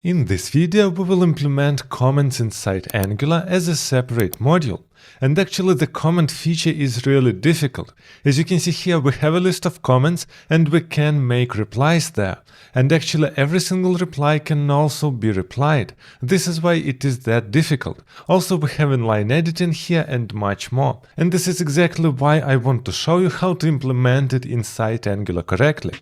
In this video, we will implement comments inside Angular as a separate module. And actually the comment feature is really difficult. As you can see here, we have a list of comments and we can make replies there. And actually every single reply can also be replied. This is why it is that difficult. Also we have inline editing here and much more. And this is exactly why I want to show you how to implement it inside Angular correctly.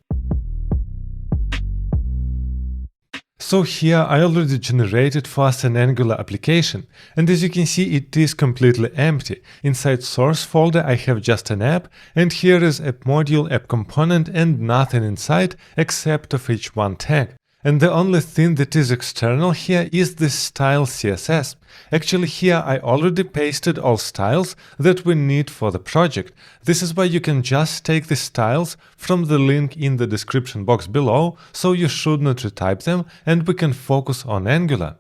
So here I already generated for us an Angular application, and as you can see it is completely empty. Inside source folder I have just an app, and here is app module, app component and nothing inside except of h1 tag. And the only thing that is external here is the style CSS. Actually here I already pasted all styles that we need for the project. This is why you can just take the styles from the link in the description box below, so you should not retype them and we can focus on Angular.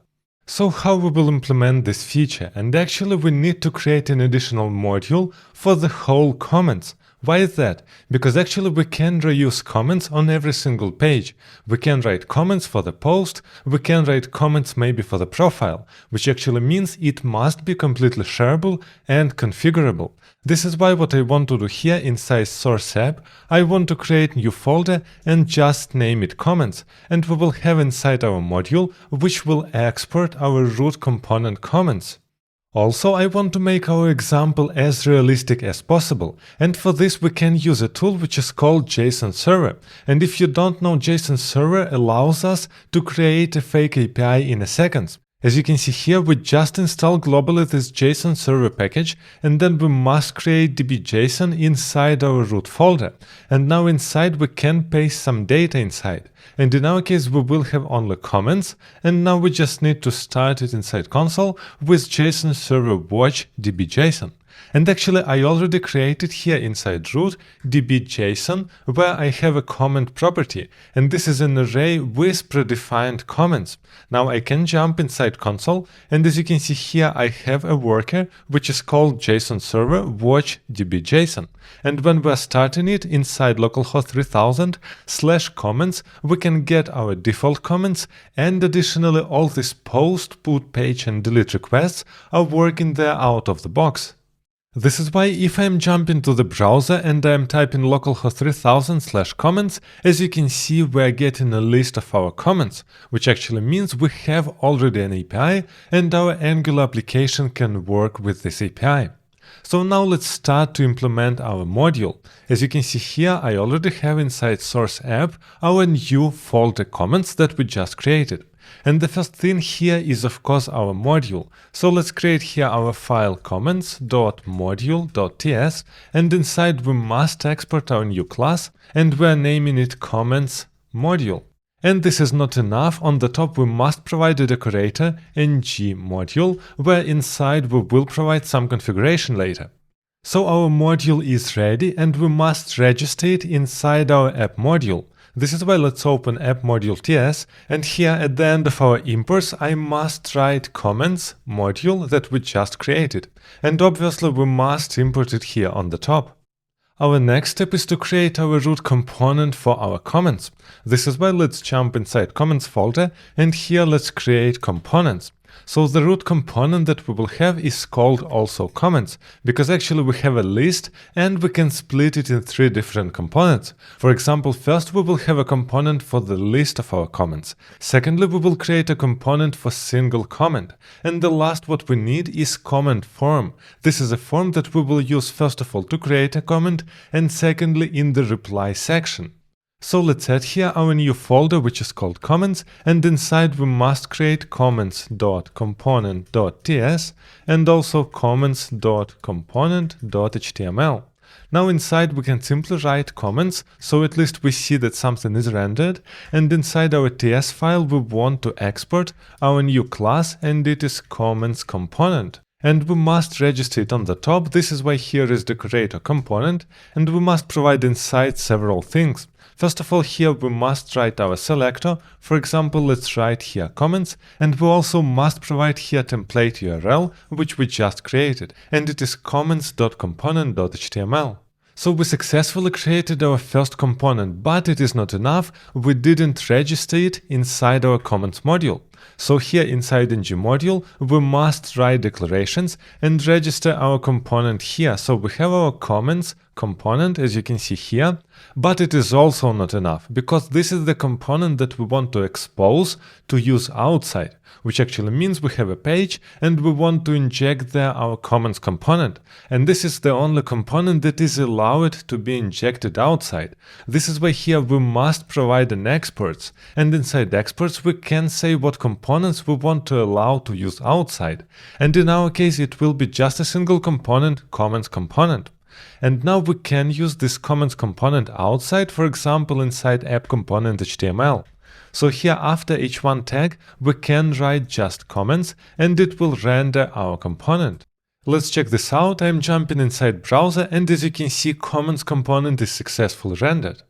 So how we will implement this feature? And actually we need to create an additional module for the whole comments. Why is that? Because actually we can reuse comments on every single page. We can write comments for the post, we can write comments maybe for the profile, which actually means it must be completely shareable and configurable. This is why what I want to do here inside source app, I want to create new folder and just name it comments, and we will have inside our module which will export our root component comments. Also, I want to make our example as realistic as possible, and for this we can use a tool which is called JSON Server. And if you don't know, JSON Server allows us to create a fake API in a second. As you can see here, we just install globally this JSON Server package, and then we must create db.json inside our root folder. And now inside we can paste some data inside. And in our case we will have only comments, and now we just need to start it inside console with JSON Server watch db.json. And actually I already created here inside root db.json where I have a comment property, and this is an array with predefined comments. Now I can jump inside console, and as you can see here I have a worker which is called JSON Server watch db.json. And when we are starting it inside localhost 3000/comments, we can get our default comments, and additionally all these post, put, page and delete requests are working there out of the box. This is why if I'm jumping to the browser and I'm typing localhost 3000/comments, as you can see we're getting a list of our comments, which actually means we have already an API and our Angular application can work with this API. So now let's start to implement our module. As you can see here, I already have inside source app our new folder comments that we just created. And the first thing here is of course our module. So let's create here our file comments.module.ts, and inside we must export our new class, and we're naming it comments module. And this is not enough. On the top we must provide a decorator ng module, where inside we will provide some configuration later. So our module is ready and we must register it inside our app module. This is why let's open app module TS, and here at the end of our imports I must write comments module that we just created. And obviously we must import it here on the top. Our next step is to create our root component for our comments. This is why let's jump inside comments folder, and here let's create components. So the root component that we will have is called also comments, because actually we have a list and we can split it in 3 different components. For example, first we will have a component for the list of our comments. Secondly, we will create a component for single comment. And the last what we need is comment form. This is a form that we will use first of all to create a comment, and secondly in the reply section. So let's add here our new folder which is called comments, and inside we must create comments.component.ts and also comments.component.html. Now inside we can simply write comments, so at least we see that something is rendered, and inside our TS file we want to export our new class, and it is comments component. And we must register it on the top. This is why here is decorator component, and we must provide inside several things. First of all, here we must write our selector. For example, let's write here comments, and we also must provide here template URL, which we just created, and it is comments.component.html. So we successfully created our first component, but it is not enough. We didn't register it inside our comments module. So here inside ng module, we must write declarations and register our component here. So we have our comments component, as you can see here, but it is also not enough, because this is the component that we want to expose to use outside, which actually means we have a page and we want to inject there our comments component. And this is the only component that is allowed to be injected outside. This is why here we must provide an exports, and inside exports we can say what components we want to allow to use outside. And in our case it will be just a single component, comments component. And now we can use this comments component outside, for example, inside app component HTML. So here after h1 tag, we can write just comments and it will render our component. Let's check this out. I'm jumping inside browser and as you can see, comments component is successfully rendered.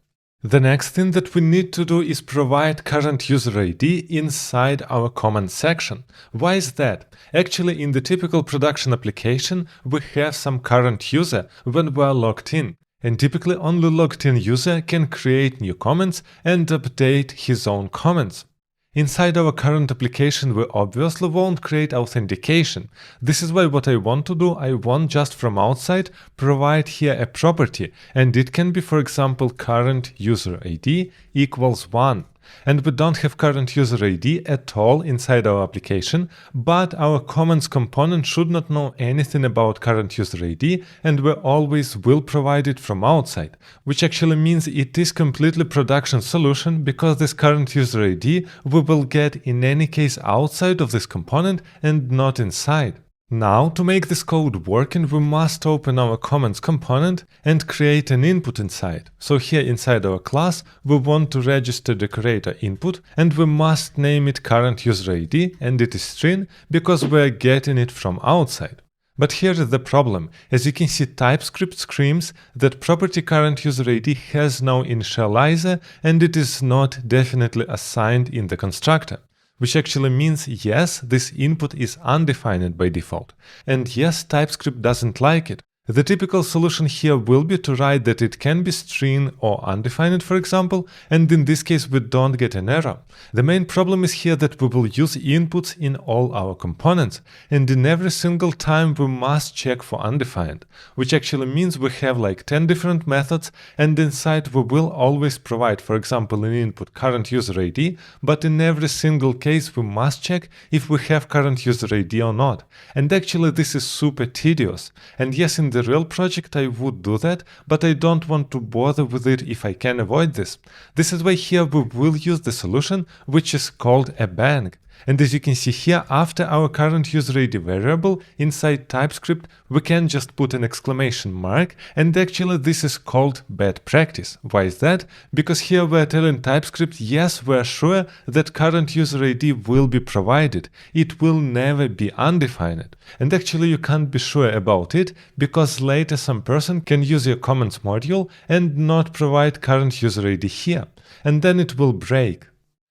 The next thing that we need to do is provide current user ID inside our comments section. Why is that? Actually, in the typical production application, we have some current user when we are logged in. And typically only logged in user can create new comments and update his own comments. Inside our current application, we obviously won't create authentication. This is why what I want to do, I want just from outside provide here a property, and it can be, for example, current user ID equals 1. And we don't have current user ID at all inside our application, but our comments component should not know anything about current user ID, and we always will provide it from outside, which actually means it is completely production solution, because this current user ID we will get in any case outside of this component and not inside. Now, to make this code working, we must open our comments component and create an input inside. So here inside our class, we want to register decorator input and we must name it current user ID, and it is string because we are getting it from outside. But here is the problem. As you can see, TypeScript screams that property current user ID has no initializer and it is not definitely assigned in the constructor. Which actually means, yes, this input is undefined by default. And yes, TypeScript doesn't like it. The typical solution here will be to write that it can be string or undefined, for example, and in this case we don't get an error. The main problem is here that we will use inputs in all our components, and in every single time we must check for undefined, which actually means we have like 10 different methods, and inside we will always provide, for example, an input current user ID, but in every single case we must check if we have current user ID or not. And actually this is super tedious. And yes, in the real project I would do that, but I don't want to bother with it if I can avoid this. This is why here we will use the solution which is called a bang. And as you can see here, after our current user ID variable inside TypeScript, we can just put an exclamation mark, and actually this is called bad practice. Why is that? Because here we are telling TypeScript, yes, we are sure that current user ID will be provided. It will never be undefined. And actually you can't be sure about it, because later some person can use your comments module and not provide current user ID here, and then it will break.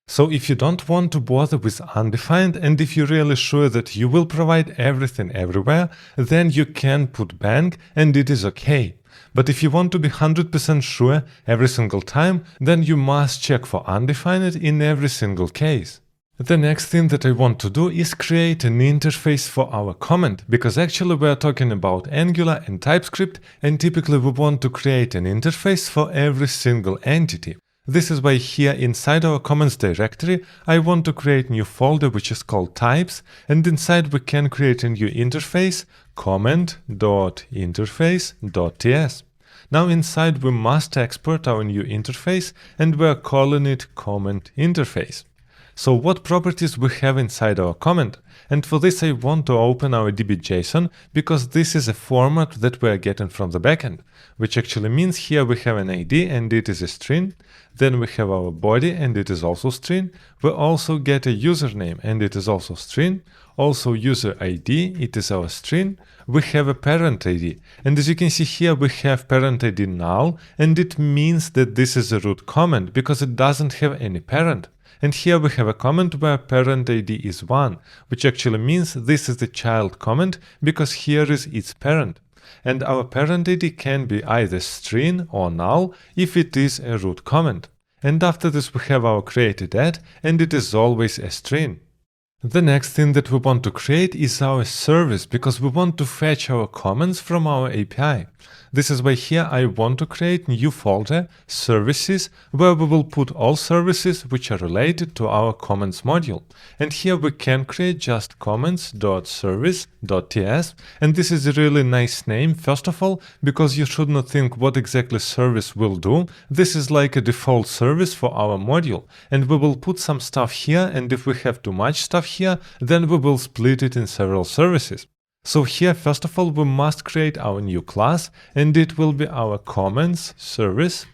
So if you don't want to bother with undefined, and if you're really sure that you will provide everything everywhere, then you can put bang and it is okay. But if you want to be 100% sure every single time, then you must check for undefined in every single case. The next thing that I want to do is create an interface for our comment, because actually we are talking about Angular and TypeScript, and typically we want to create an interface for every single entity. This is why here inside our comments directory, I want to create a new folder which is called types, and inside we can create a new interface, comment.interface.ts. Now inside we must export our new interface, and we are calling it comment interface. So what properties we have inside our comment? And for this I want to open our db.json, because this is a format that we are getting from the backend, which actually means here we have an ID and it is a string, then we have our body and it is also string, we also get a username and it is also string, also user ID, it is our string, we have a parent ID, and as you can see here we have parent ID null, and it means that this is a root comment because it doesn't have any parent. And here we have a comment where parent ID is 1, which actually means this is the child comment because here is its parent. And our parent ID can be either string or null if it is a root comment. And after this we have our created at, and it is always a string. The next thing that we want to create is our service, because we want to fetch our comments from our API. This is why here I want to create new folder, services, where we will put all services which are related to our comments module. And here we can create just comments.service.ts, and this is a really nice name, first of all, because you should not think what exactly service will do. This is like a default service for our module, and we will put some stuff here, and if we have too much stuff here, then we will split it in several services. So here, first of all, we must create our new class, and it will be our comments service.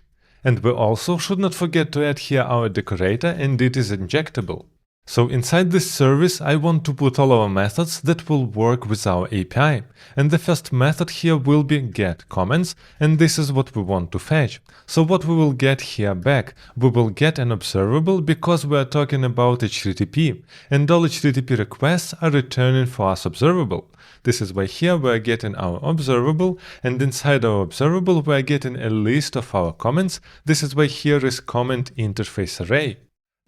And we also should not forget to add here our decorator, and it is injectable. So inside this service, I want to put all our methods that will work with our API. And the first method here will be getComments, and this is what we want to fetch. So what we will get here back? We will get an observable because we are talking about HTTP, and all HTTP requests are returning for us observable. This is why here we are getting our observable, and inside our observable we are getting a list of our comments. This is why here is comment interface array.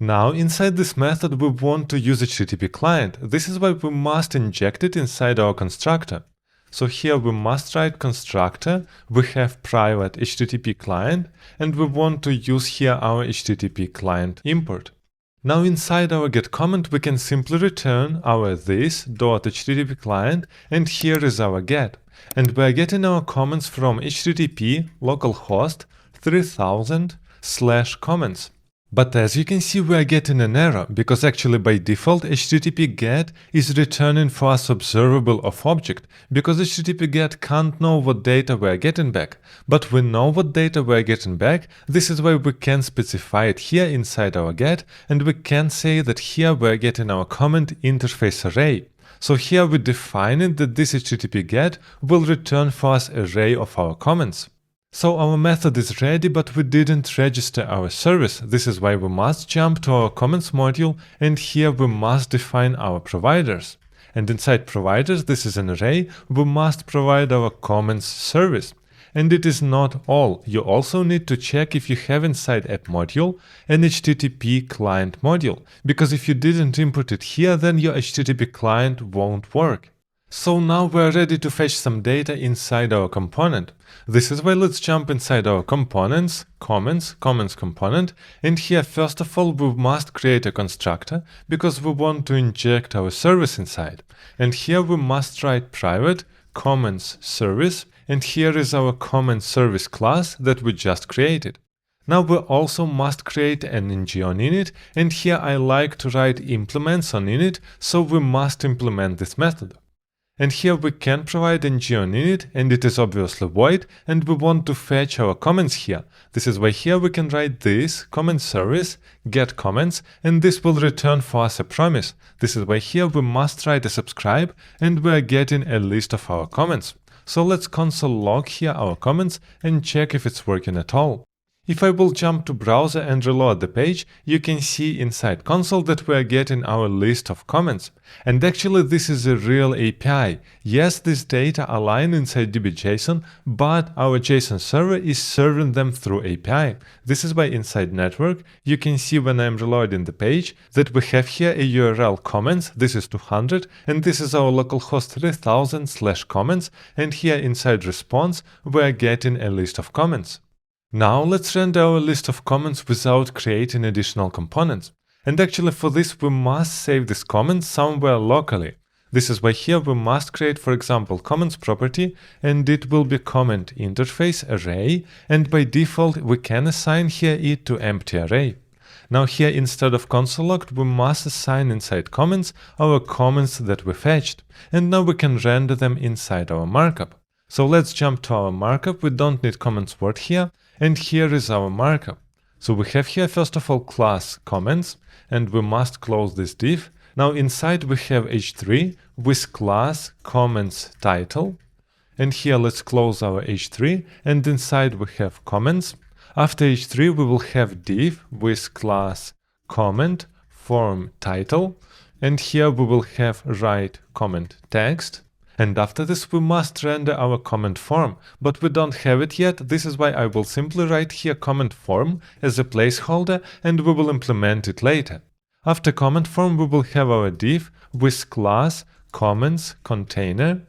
Now, inside this method, we want to use HTTP client. This is why we must inject it inside our constructor. So here we must write constructor, we have private HTTP client, and we want to use here our HTTP client import. Now inside our getComment, we can simply return our this.http client, and here is our get. And we are getting our comments from HTTP localhost 3000/comments. But as you can see, we are getting an error, because actually by default HTTP GET is returning for us observable of object, because HTTP GET can't know what data we are getting back. But we know what data we are getting back. This is why we can specify it here inside our GET, and we can say that here we are getting our comment interface array. So here we define it that this HTTP GET will return for us an array of our comments. So our method is ready, but we didn't register our service. This is why we must jump to our comments module, and here we must define our providers. And inside providers, this is an array, we must provide our comments service. And it is not all. You also need to check if you have inside app module an HTTP client module, because if you didn't import it here, then your HTTP client won't work. So now we are ready to fetch some data inside our component. This is why let's jump inside our components, comments component, and here first of all we must create a constructor, because we want to inject our service inside. And here we must write private comments service, and here is our comment service class that we just created. Now we also must create an ng on init, and here I like to write implements on init, so we must implement this method. And here we can provide ng on init, and it is obviously void, and we want to fetch our comments here. This is why here we can write this comment service getComments, and this will return for us a promise. This is why here we must write a subscribe, and we are getting a list of our comments. So let's console log here our comments and check if it's working at all. If I will jump to browser and reload the page, you can see inside console that we are getting our list of comments. And actually this is a real API. Yes, this data align inside DB.json, but our JSON server is serving them through API. This is why inside network, you can see when I'm reloading the page that we have here a URL comments, this is 200, and this is our localhost 3000/comments, and here inside response, we are getting a list of comments. Now let's render our list of comments without creating additional components. And actually for this we must save this comment somewhere locally. This is why here we must create, for example, comments property, and it will be comment interface array, and by default we can assign here it to empty array. Now here instead of console logged we must assign inside comments our comments that we fetched, and now we can render them inside our markup. So let's jump to our markup. We don't need comments word here. And here is our markup. So we have here first of all class comments, and we must close this div. Now inside we have h3 with class comments title, and here let's close our h3, and inside we have comments. After h3 we will have div with class comment form title, and here we will have write comment text. And after this we must render our comment form, but we don't have it yet. This is why I will simply write here comment form as a placeholder, and we will implement it later. After comment form, we will have our div with class comments container.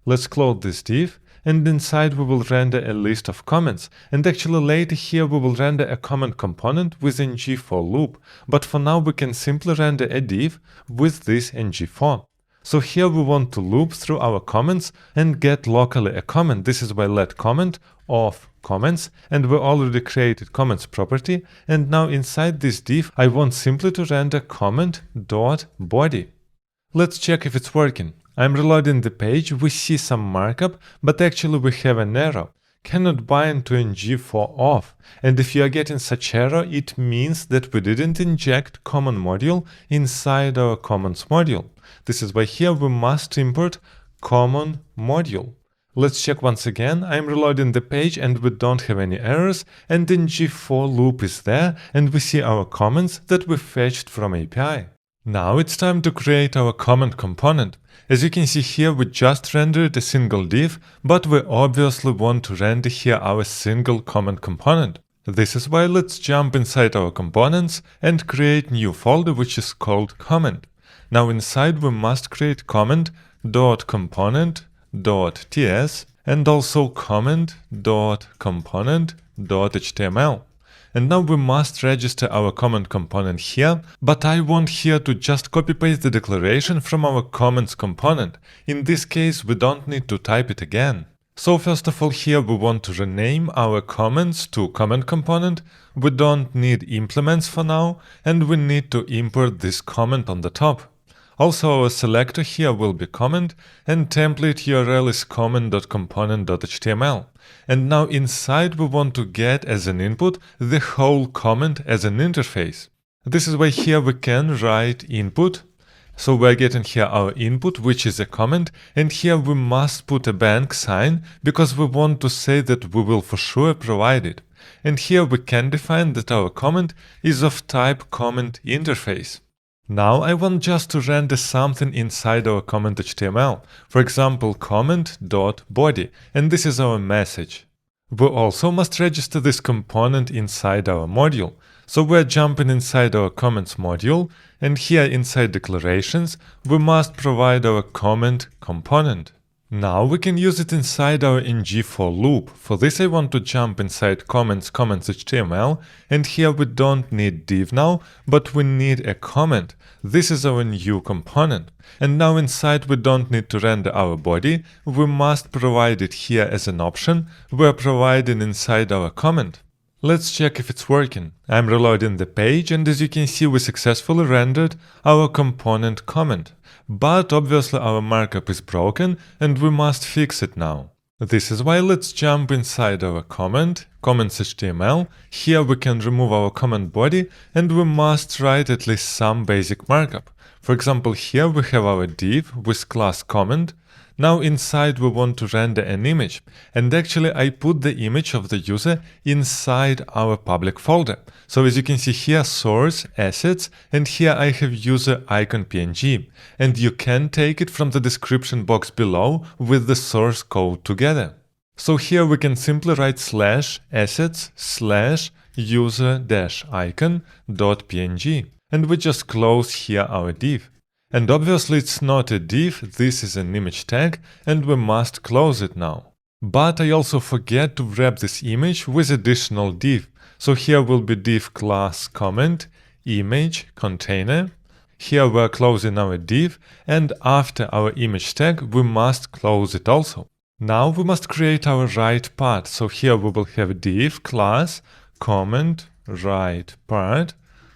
Let's close this div, and inside we will render a list of comments. And actually later here we will render a comment component with ng for loop. But for now we can simply render a div with this ng for. So here we want to loop through our comments and get locally a comment. This is why let comment of comments, and we already created comments property. And now inside this div I want simply to render comment.body. Let's check if it's working. I'm reloading the page, we see some markup, but actually we have an error. Cannot bind to ng for off. And if you are getting such error, it means that we didn't inject common module inside our comments module. This is why here we must import common module. Let's check once again. I'm reloading the page and we don't have any errors, and ng for loop is there, and we see our comments that we fetched from API. Now it's time to create our comment component. As you can see here, we just rendered a single div, but we obviously want to render here our single comment component. This is why let's jump inside our components and create new folder which is called comment. Now inside we must create comment.component.ts and also comment.component.html. And now we must register our comment component here, but I want here to just copy-paste the declaration from our comments component. In this case, we don't need to type it again. So first of all, here we want to rename our comments to comment component. We don't need implements for now, and we need to import this comment on the top. Also, our selector here will be comment, and template URL is comment.component.html. And now inside we want to get as an input the whole comment as an interface. This is why here we can write input. So we're getting here our input, which is a comment, and here we must put a bank sign because we want to say that we will for sure provide it. And here we can define that our comment is of type comment interface. Now I want just to render something inside our comment.html, for example comment.body, and this is our message. We also must register this component inside our module. So we're jumping inside our comments module, and here inside declarations we must provide our comment component. Now we can use it inside our ng for loop. For this I want to jump inside comments.html, and here we don't need div now, but we need a comment. This is our new component. And now inside we don't need to render our body, we must provide it here as an option. We're providing inside our comment. Let's check if it's working. I'm reloading the page, and as you can see we successfully rendered our component comment. But obviously our markup is broken and we must fix it now. This is why let's jump inside our comments.html. Here we can remove our comment body and we must write at least some basic markup. For example, here we have our div with class comment. Now inside we want to render an image, and actually I put the image of the user inside our public folder. So as you can see here, source, assets, and here I have user icon png, and you can take it from the description box below with the source code together. So here we can simply write /assets/user-icon.png, and we just close here our div. And obviously it's not a div, this is an image tag, and we must close it now. But I also forget to wrap this image with additional div. So here will be div class comment, image, container. Here we're closing our div, and after our image tag we must close it also. Now we must create our right part. So here we will have div class comment right part.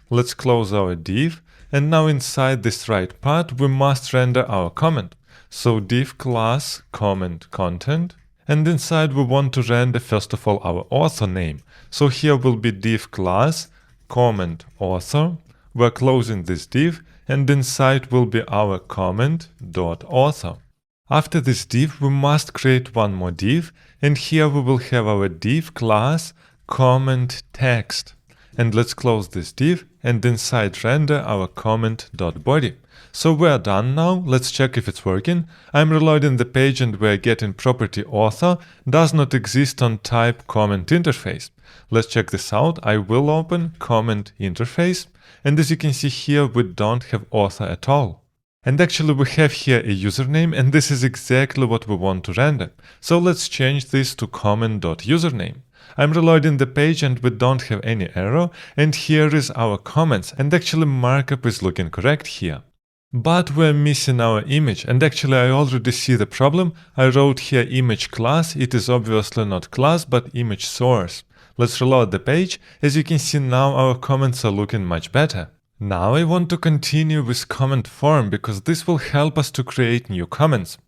Let's close our div. And now inside this right part we must render our comment. So div class comment content, and inside we want to render first of all our author name. So here will be div class comment author. We're closing this div, and inside will be our comment.author. After this div we must create one more div, and here we will have our div class comment text. And let's close this div and inside render our comment.body. So we're done now. Let's check if it's working. I'm reloading the page and we're getting property author does not exist on type comment interface. Let's check this out. I will open comment interface. And as you can see here, we don't have author at all. And actually we have here a username, and this is exactly what we want to render. So let's change this to comment.username. I'm reloading the page and we don't have any error, and here is our comments, and actually markup is looking correct here. But we're missing our image, and actually I already see the problem. I wrote here image class. It is obviously not class but image source. Let's reload the page. As you can see now our comments are looking much better. Now I want to continue with comment form because this will help us to create new comments.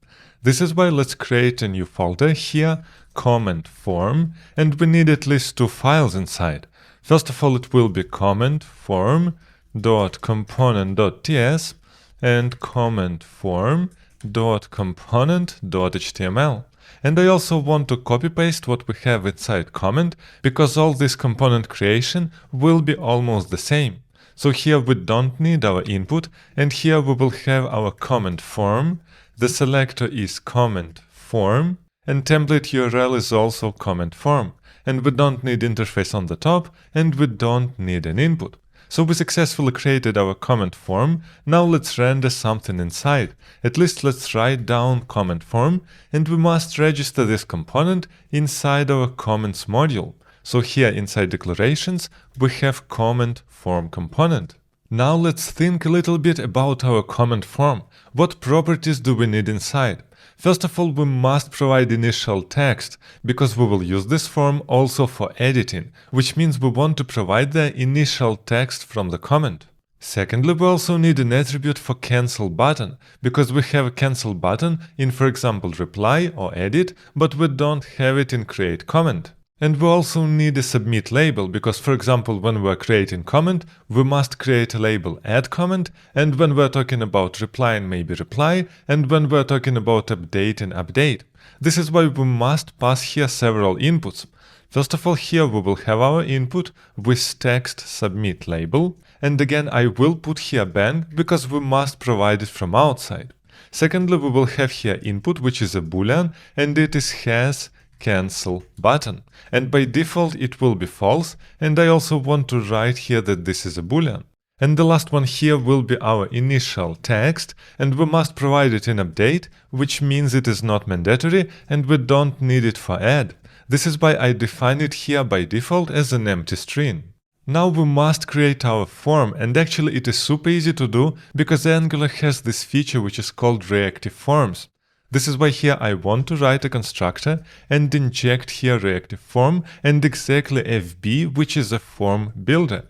This is why let's create a new folder here, comment form, and we need at least 2 files inside. First of all, it will be comment form.component.ts and comment form.component.html. And I also want to copy paste what we have inside comment because all this component creation will be almost the same. So here we don't need our input, and here we will have our comment form. The selector is comment form, and template URL is also comment form. And we don't need interface on the top, and we don't need an input. So we successfully created our comment form. Now let's render something inside. At least let's write down comment form, and we must register this component inside our comments module. So here inside declarations, we have comment form component. Now let's think a little bit about our comment form. What properties do we need inside? First of all, we must provide initial text, because we will use this form also for editing, which means we want to provide the initial text from the comment. Secondly, we also need an attribute for cancel button, because we have a cancel button in, for example, reply or edit, but we don't have it in create comment. And we also need a submit label, because, for example, when we're creating comment, we must create a label add comment, and when we're talking about replying, maybe reply, and when we're talking about updating, update. This is why we must pass here several inputs. First of all, here we will have our input with text submit label, and again I will put here bang because we must provide it from outside. Secondly, we will have here input, which is a boolean, and it is has cancel button, and by default it will be false, and I also want to write here that this is a boolean. And the last one here will be our initial text, and we must provide it in update, which means it is not mandatory and we don't need it for add. This is why I define it here by default as an empty string. Now we must create our form, and actually it is super easy to do because Angular has this feature which is called reactive forms. This is why here I want to write a constructor and inject here reactive form and exactly FB, which is a form builder.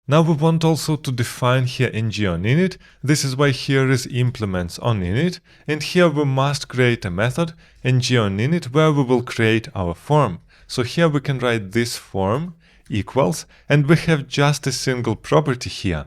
Now we want also to define here ng on init. This is why here is implements on init, and here we must create a method ng on init where we will create our form. So here we can write this form equals, and we have just a single property here.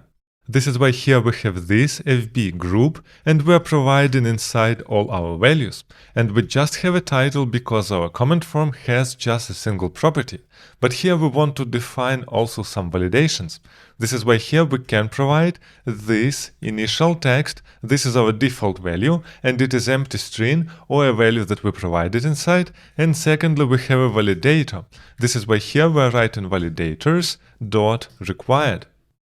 This is why here we have this FB group, and we are providing inside all our values. And we just have a title because our comment form has just a single property. But here we want to define also some validations. This is why here we can provide this initial text. This is our default value, and it is empty string or a value that we provided inside. And secondly, we have a validator. This is why here we are writing validators dot required.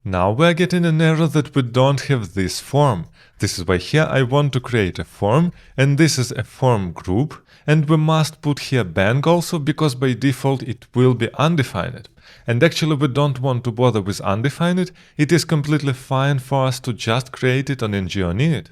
Now we are getting an error that we don't have this form. This is why here I want to create a form, and this is a form group, and we must put here bang also because by default it will be undefined. And actually we don't want to bother with undefined, it is completely fine for us to just create it on ng on init.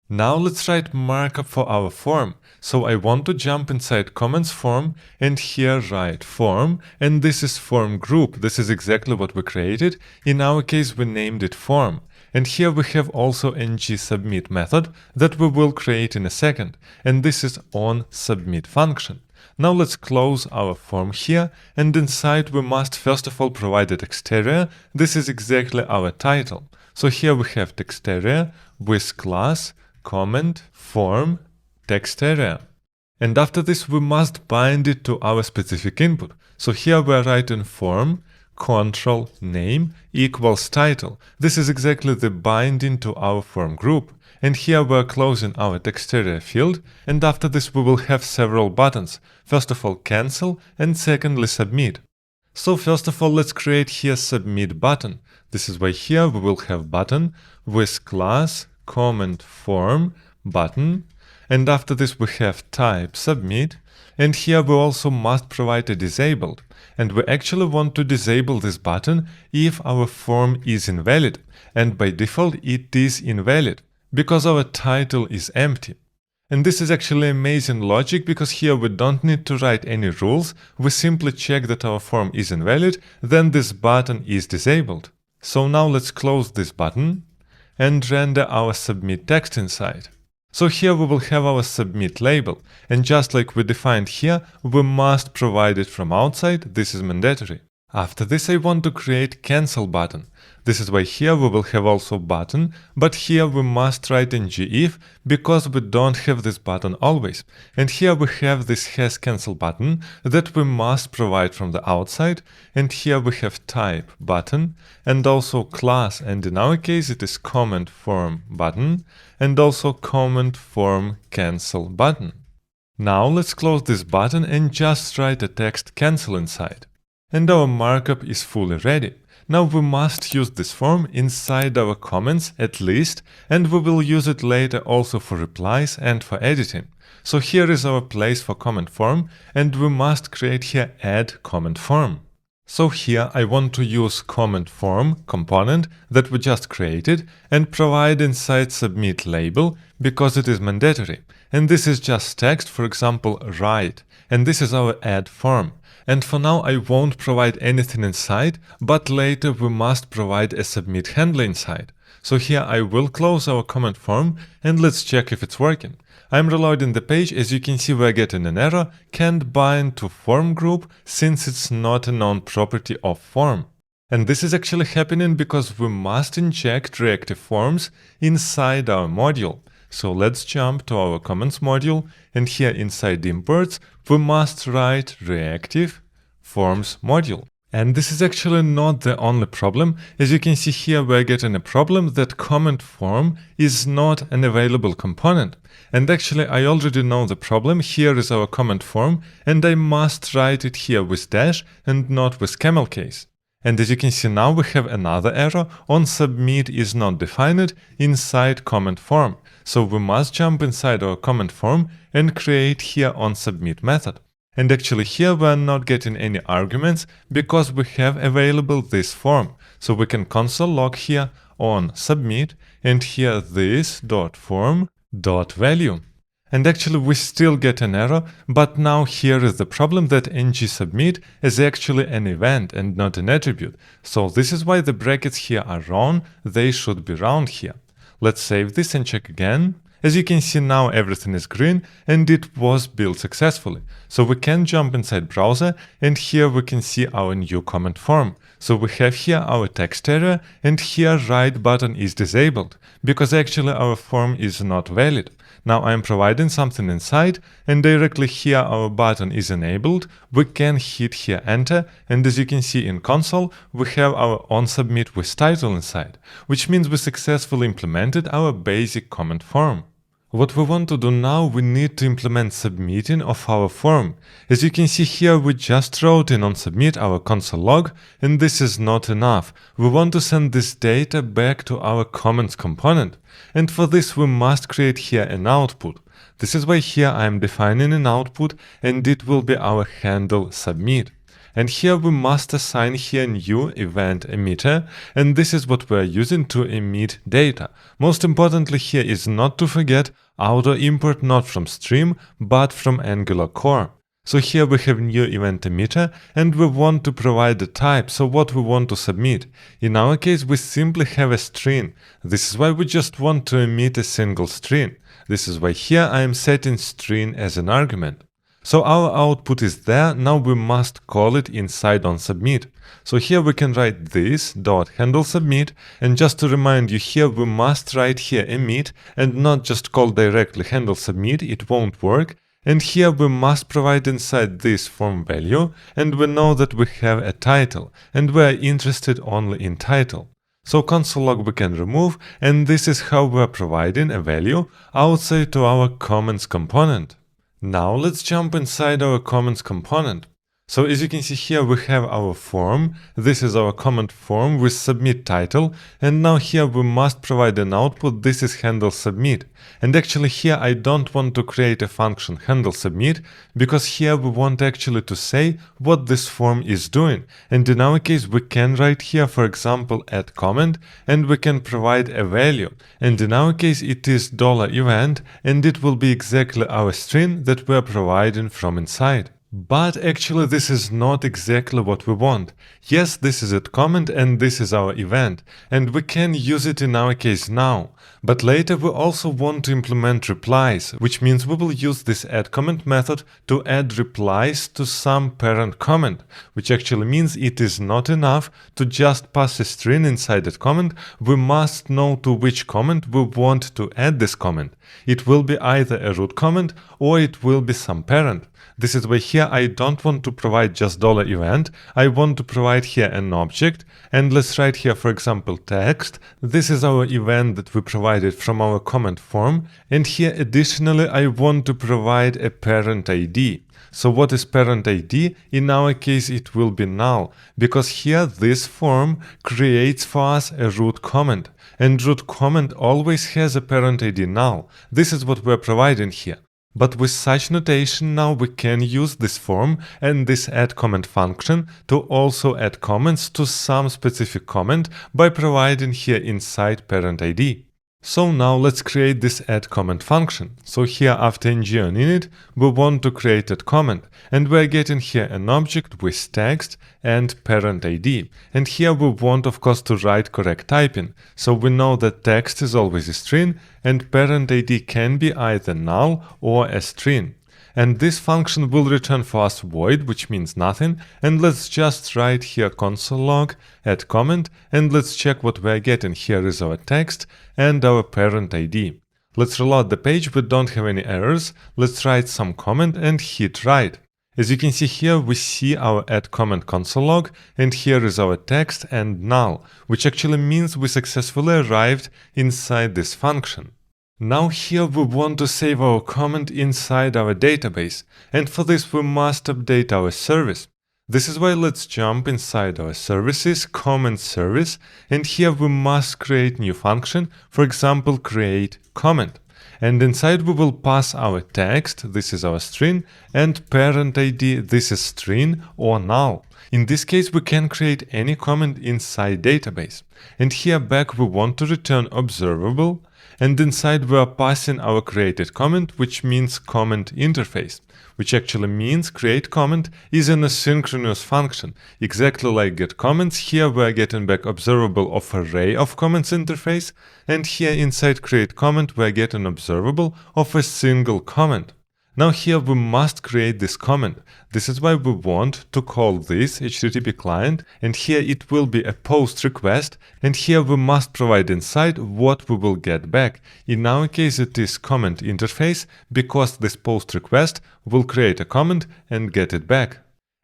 Now let's write markup for our form. So I want to jump inside comments form and here write form, and this is form group. This is exactly what we created. In our case we named it form. And here we have also ng submit method that we will create in a second, and this is on submit function. Now let's close our form here, and inside we must first of all provide a text area. This is exactly our title. So here we have text area with class comment form text area. And after this we must bind it to our specific input. So here we are writing form control name equals title. This is exactly the binding to our form group. And here we're closing our text area field, and after this we will have several buttons. First of all, cancel, and secondly, submit. So first of all, let's create here submit button. This is why here we will have button with class comment form button, and after this we have type submit, and here we also must provide a disabled, and we actually want to disable this button if our form is invalid, and by default it is invalid because our title is empty. And this is actually amazing logic, because here we don't need to write any rules, we simply check that our form is invalid, then this button is disabled. So now let's close this button and render our submit text inside. So here we will have our submit label, and just like we defined here, we must provide it from outside, this is mandatory. After this I want to create cancel button. This is why here we will have also button, but here we must write ngIf because we don't have this button always. And here we have this has cancel button that we must provide from the outside, and here we have type button and also class, and in our case it is comment form button and also comment form cancel button. Now let's close this button and just write a text cancel inside. And our markup is fully ready. Now we must use this form inside our comments at least, and we will use it later also for replies and for editing. So here is our place for comment form, and we must create here add comment form. So here I want to use comment form component that we just created and provide inside submit label because it is mandatory. And this is just text, for example, write, and this is our add form. And for now I won't provide anything inside, but later we must provide a submit handler inside. So here I will close our comment form and let's check if it's working. I'm reloading the page. As you can see, we're getting an error, can't bind to form group since it's not a known property of form. And this is actually happening because we must inject reactive forms inside our module. So let's jump to our comments module, and here inside imports we must write reactive forms module. And this is actually not the only problem. As you can see here, we're getting a problem that comment form is not an available component. And actually I already know the problem. Here is our comment form, and I must write it here with dash and not with camel case. And as you can see now, we have another error on submit is not defined inside comment form. So we must jump inside our comment form and create here on submit method. And actually here we are not getting any arguments because we have available this form. So we can console log here on submit and here this dot form dot value. And actually we still get an error, but now here is the problem that ng-submit is actually an event and not an attribute. So this is why the brackets here are wrong, they should be round here. Let's save this and check again. As you can see now everything is green and it was built successfully. So we can jump inside browser and here we can see our new comment form. So we have here our text area and here write button is disabled because actually our form is not valid. Now I am providing something inside and directly here our button is enabled. We can hit here enter, and as you can see in console we have our onSubmit with title inside, which means we successfully implemented our basic comment form. What we want to do now, we need to implement submitting of our form. As you can see here, we just wrote in onSubmit our console log, and this is not enough. We want to send this data back to our comments component. And for this we must create here an output. This is why here I am defining an output and it will be our handle submit. And here we must assign here new event emitter, and this is what we are using to emit data. Most importantly here is not to forget auto import not from stream but from Angular core. So here we have new event emitter and we want to provide the type, so what we want to submit. In our case we simply have a string. This is why we just want to emit a single string. This is why here I am setting string as an argument. So our output is there, now we must call it inside onSubmit. So here we can write this dot handle submit, and just to remind you here we must write here emit and not just call directly handle submit, it won't work. And here we must provide inside this form value, and we know that we have a title, and we are interested only in title. So console log we can remove, and this is how we are providing a value outside to our comments component. Now let's jump inside our comments component. So as you can see here, we have our form. This is our comment form with submit title. And now here we must provide an output. This is handle submit. And actually here I don't want to create a function handle submit, because here we want actually to say what this form is doing. And in our case, we can write here, for example, add comment, and we can provide a value. And in our case, it is $event, and it will be exactly our string that we are providing from inside. But actually this is not exactly what we want. Yes, this is at comment and this is our event, and we can use it in our case now. But later we also want to implement replies, which means we will use this add comment method to add replies to some parent comment, which actually means it is not enough to just pass a string inside that comment. We must know to which comment we want to add this comment. It will be either a root comment or it will be some parent. This is why here I don't want to provide just $event, I want to provide here an object, and let's write here, for example, text. This is our event that we provided from our comment form, and here additionally I want to provide a parent ID. So what is parent ID? In our case it will be null, because here this form creates for us a root comment, and root comment always has a parent ID null. This is what we're providing here. But with such notation now we can use this form and this add comment function to also add comments to some specific comment by providing here inside parent ID. So now let's create this add comment function. So here after ng on init, we want to create a comment, and we're getting here an object with text and parent ID. And here we want, of course, to write correct typing. So we know that text is always a string and parent ID can be either null or a string. And this function will return for us void, which means nothing. And let's just write here console log add comment, and let's check what we're getting. Here is our text and our parent ID. Let's reload the page. We don't have any errors. Let's write some comment and hit write. As you can see here, we see our add comment console log, and here is our text and null, which actually means we successfully arrived inside this function. Now here we want to save our comment inside our database, and for this we must update our service. This is why let's jump inside our services, comment service, and here we must create new function, for example, create comment. And inside we will pass our text, this is our string, and parent ID, this is string or null. In this case we can create any comment inside database. And here back we want to return observable, and inside we are passing our created comment, which means comment interface, which actually means create comment is an asynchronous function. Exactly like get comments, here we are getting back observable of array of comments interface, and here inside create comment we are getting observable of a single comment. Now here we must create this comment. This is why we want to call this HTTP client, and here it will be a post request, and here we must provide inside what we will get back. In our case it is comment interface, because this post request will create a comment and get it back.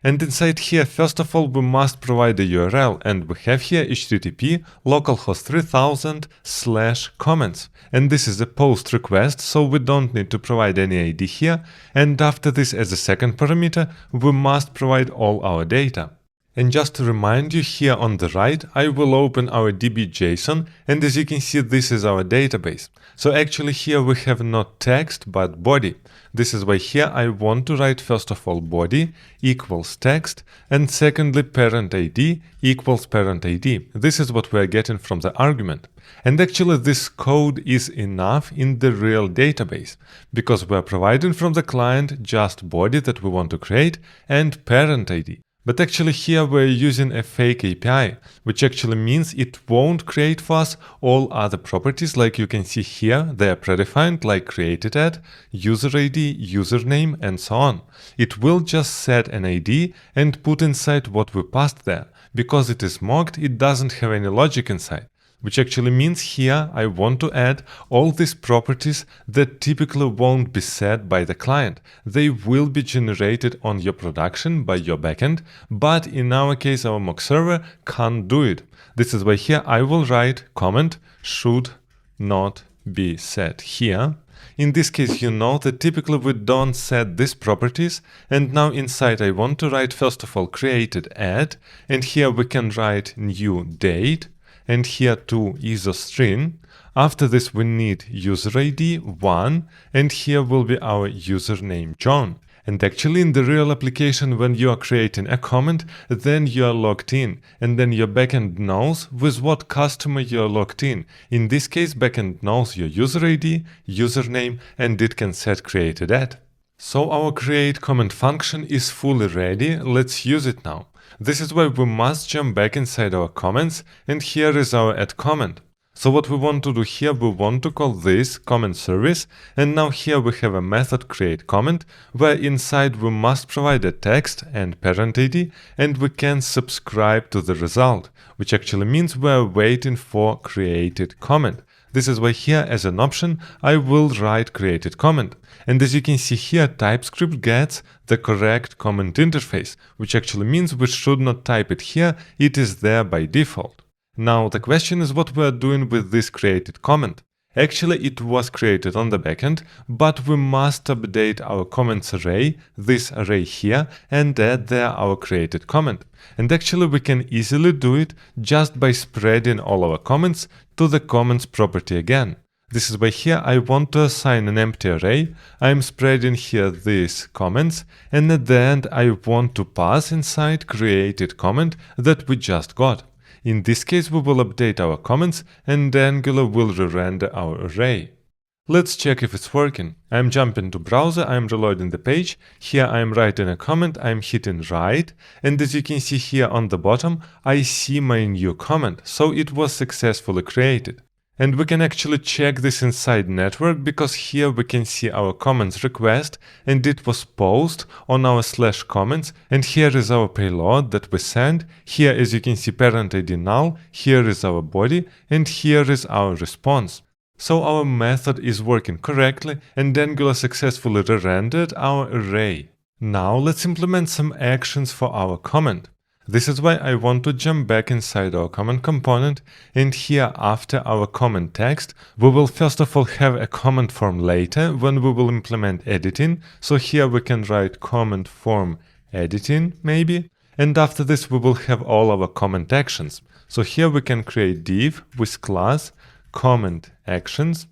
And inside here, first of all, we must provide a URL, and we have here http localhost 3000/comments. And this is a post request, so we don't need to provide any ID here. And after this, as a second parameter, we must provide all our data. And just to remind you, here on the right, I will open our db.json, and as you can see, this is our database. So actually here we have not text, but body. This is why here I want to write first of all body equals text, and secondly parent ID equals parent ID. This is what we are getting from the argument. And actually this code is enough in the real database, because we are providing from the client just body that we want to create and parent ID. But actually here we're using a fake API, which actually means it won't create for us all other properties like you can see here. They are predefined like created at, user ID, username, and so on. It will just set an ID and put inside what we passed there. Because it is mocked, it doesn't have any logic inside. which actually means here I want to add all these properties that typically won't be set by the client. They will be generated on your production by your backend, but in our case our mock server can't do it. This is why here I will write comment should not be set here. In this case, you know that typically we don't set these properties, and now inside I want to write first of all created at, and here we can write new date, and here to isostring. After this we need user ID 1, and here will be our username John. And actually in the real application, when you are creating a comment, then you are logged in, and then your backend knows with what customer you are logged in. In this case, backend knows your user ID, username, and it can set created at. So our create comment function is fully ready. Let's use it now. This is why we must jump back inside our comments, and here is our add comment. So what we want to do here, we want to call this comment service, and now here we have a method create comment, where inside we must provide a text and parent ID, and we can subscribe to the result, which actually means we're waiting for created comment. This is why here as an option I will write created comment. And as you can see here, TypeScript gets the correct comment interface, which actually means we should not type it here, it is there by default. Now the question is what we are doing with this created comment. Actually it was created on the backend, but we must update our comments array, this array here, and add there our created comment. And actually we can easily do it just by spreading all our comments to the comments property again. This is why here I want to assign an empty array, I'm spreading here these comments, and at the end I want to pass inside created comment that we just got. In this case, we will update our comments and Angular will re-render our array. Let's check if it's working. I'm jumping to browser, I'm reloading the page. Here I'm writing a comment, I'm hitting write, and as you can see here on the bottom, I see my new comment, so it was successfully created. And we can actually check this inside network because here we can see our comments request and it was posted on our /comments, and here is our payload that we send. Here as you can see parent ID null, here is our body, and here is our response. So our method is working correctly and Angular successfully re-rendered our array. Now let's implement some actions for our comment. This is why I want to jump back inside our comment component, and here after our comment text, we will first of all have a comment form later when we will implement editing. So here we can write comment form editing maybe, and after this we will have all our comment actions. So here we can create div with class comment actions.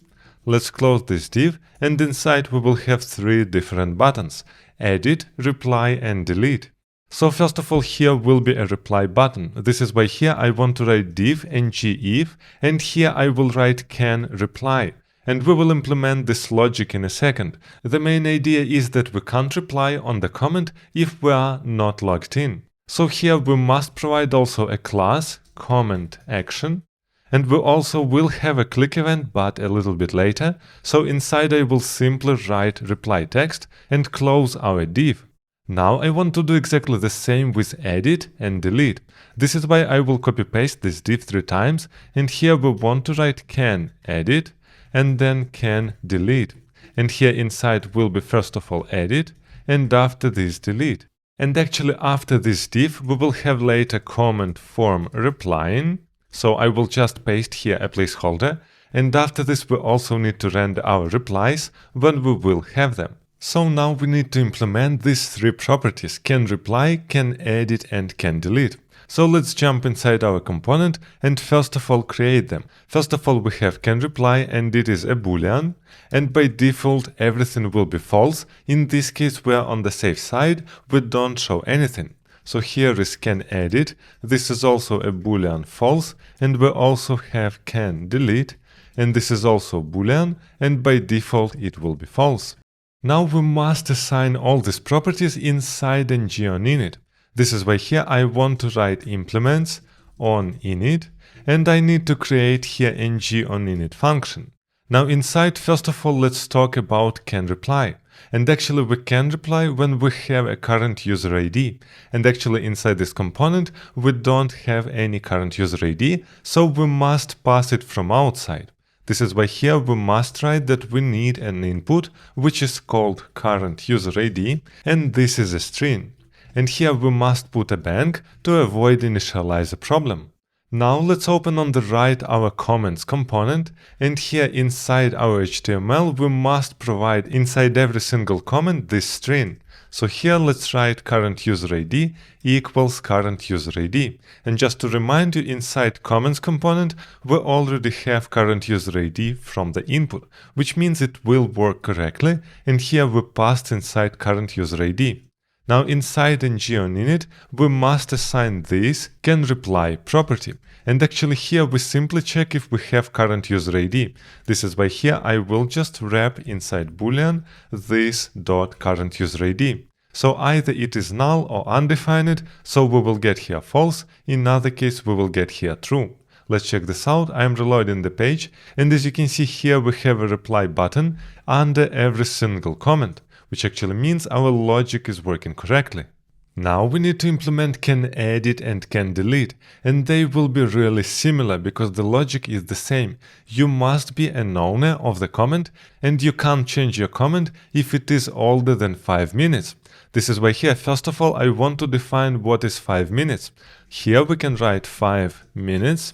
Let's close this div, and inside we will have 3 different buttons: edit, reply, and delete. So first of all, here will be a reply button. This is why here I want to write div ngIf, and here I will write can reply. And we will implement this logic in a second. The main idea is that we can't reply on the comment if we are not logged in. So here we must provide also a class comment action, and we also will have a click event, but a little bit later. So inside I will simply write reply text and close our div. Now I want to do exactly the same with edit and delete. This is why I will copy paste this div 3 times, and here we want to write can edit and then can delete. And here inside will be first of all edit and after this delete. And actually after this div we will have later comment form replying. So I will just paste here a placeholder, and after this we also need to render our replies when we will have them. So now we need to implement these 3 properties: can reply, can edit, and can delete. So let's jump inside our component and first of all create them. First of all we have can reply, and it is a boolean, and by default everything will be false. In this case we are on the safe side, we don't show anything. So here is can edit, this is also a boolean false, and we also have can delete, and this is also boolean, and by default it will be false. Now we must assign all these properties inside ng on init. This is why here I want to write implements on init, and I need to create here ng on init function. Now inside, first of all, let's talk about can reply. And actually we can reply when we have a current user ID. And actually inside this component, we don't have any current user ID, so we must pass it from outside. This is why here we must write that we need an input, which is called current user ID, and this is a string. And here we must put a bank to avoid initialize a problem. Now let's open on the right our comments component, and here inside our HTML we must provide inside every single comment this string. So here let's write current user ID equals current user ID. And just to remind you, inside comments component we already have current user ID from the input, which means it will work correctly, and here we passed inside current user ID. Now inside ng-on-init, we must assign this can reply property. And actually here we simply check if we have current user ID. This is why here I will just wrap inside boolean this dot current user ID. So either it is null or undefined, so we will get here false, in other case we will get here true. Let's check this out. I'm reloading the page, and as you can see here we have a reply button under every single comment, which actually means our logic is working correctly. Now we need to implement can edit and can delete, and they will be really similar because the logic is the same. You must be an owner of the comment, and you can't change your comment if it is older than 5 minutes. This is why here, first of all, I want to define what is 5 minutes. Here we can write 5 minutes,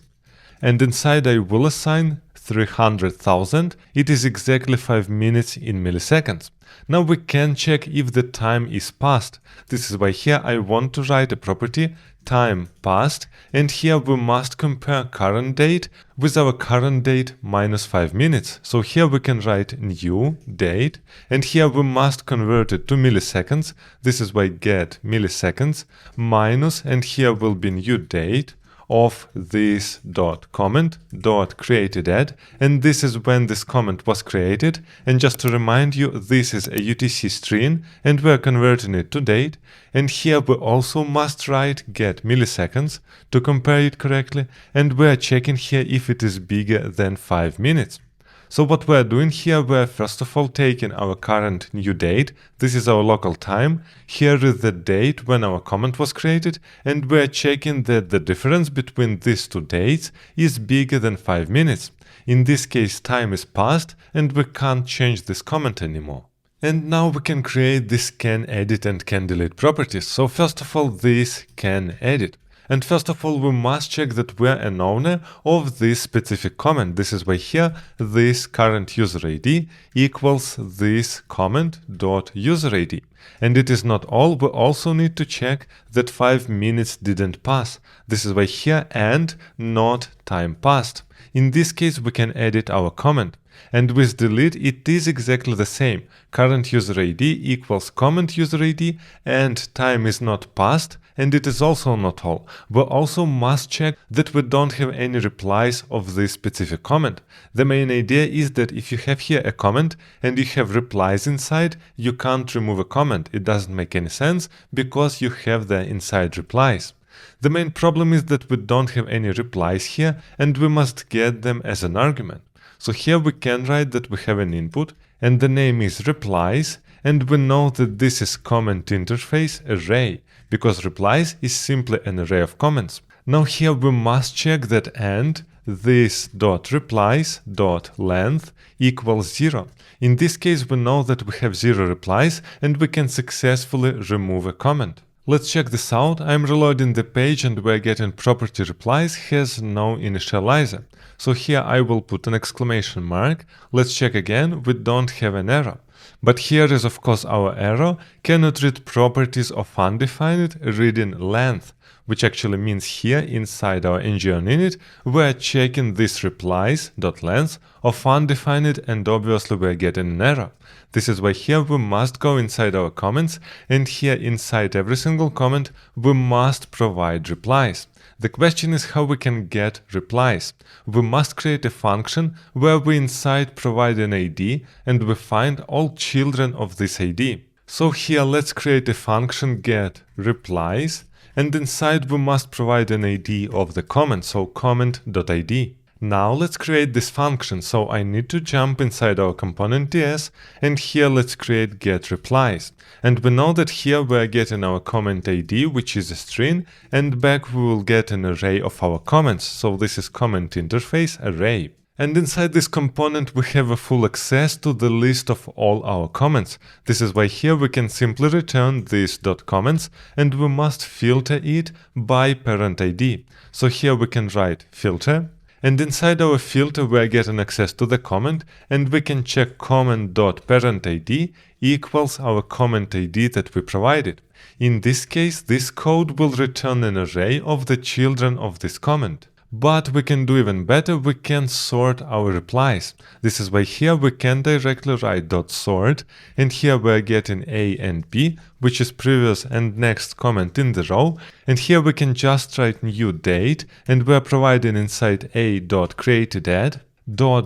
and inside I will assign 300,000. It is exactly 5 minutes in milliseconds. Now we can check if the time is passed. This is why here I want to write a property time passed, and here we must compare current date with our current date minus 5 minutes. So here we can write new date, and here we must convert it to milliseconds. This is why get milliseconds minus, and here will be new date of this dot comment dot created at, and this is when this comment was created. And just to remind you, this is a UTC string and we're converting it to date. And here we also must write get milliseconds to compare it correctly, and we're checking here if it is bigger than 5 minutes. So what we're doing here, we're first of all taking our current new date, this is our local time, here is the date when our comment was created, and we're checking that the difference between these two dates is bigger than 5 minutes. In this case, time is passed and we can't change this comment anymore. And now we can create this can edit and can delete properties. So first of all, this can edit. And first of all, we must check that we're an owner of this specific comment. This is why here this current user ID equals this comment dot user ID. And it is not all, we also need to check that 5 minutes didn't pass. This is why here and not time passed. In this case, we can edit our comment. And with delete, it is exactly the same. Current user ID equals comment user ID, and time is not passed, and it is also not all. We also must check that we don't have any replies of this specific comment. The main idea is that if you have here a comment and you have replies inside, you can't remove a comment. It doesn't make any sense because you have the inside replies. The main problem is that we don't have any replies here, and we must get them as an argument. So here we can write that we have an input and the name is replies, and we know that this is comment interface array because replies is simply an array of comments. Now here we must check that and this dot replies dot length equals 0. In this case we know that we have 0 replies and we can successfully remove a comment. Let's check this out. I'm reloading the page and we're getting property replies has no initializer. So here I will put an exclamation mark. Let's check again. We don't have an error. But here is of course our error. Cannot read properties of undefined reading length, which actually means here inside our ng-on-init we're checking this replies.length of undefined, and obviously we're getting an error. This is why here we must go inside our comments, and here inside every single comment we must provide replies. The question is how we can get replies. We must create a function where we inside provide an ID and we find all children of this ID. So here let's create a function get replies, and inside we must provide an ID of the comment, so comment.id. Now let's create this function, so I need to jump inside our component TS, and here let's create getReplies. And we know that here we are getting our comment ID, which is a string, and back we will get an array of our comments, so this is comment interface array. And inside this component we have a full access to the list of all our comments. This is why here we can simply return this .comments, and we must filter it by parent ID. So here we can write filter, and inside our filter we are getting access to the comment, and we can check comment.parentID equals our comment ID that we provided. In this case, this code will return an array of the children of this comment. But we can do even better, we can sort our replies. This is why here we can directly write .sort, and here we are getting A and B, which is previous and next comment in the row, and here we can just write new date, and we are providing inside a.createdAt,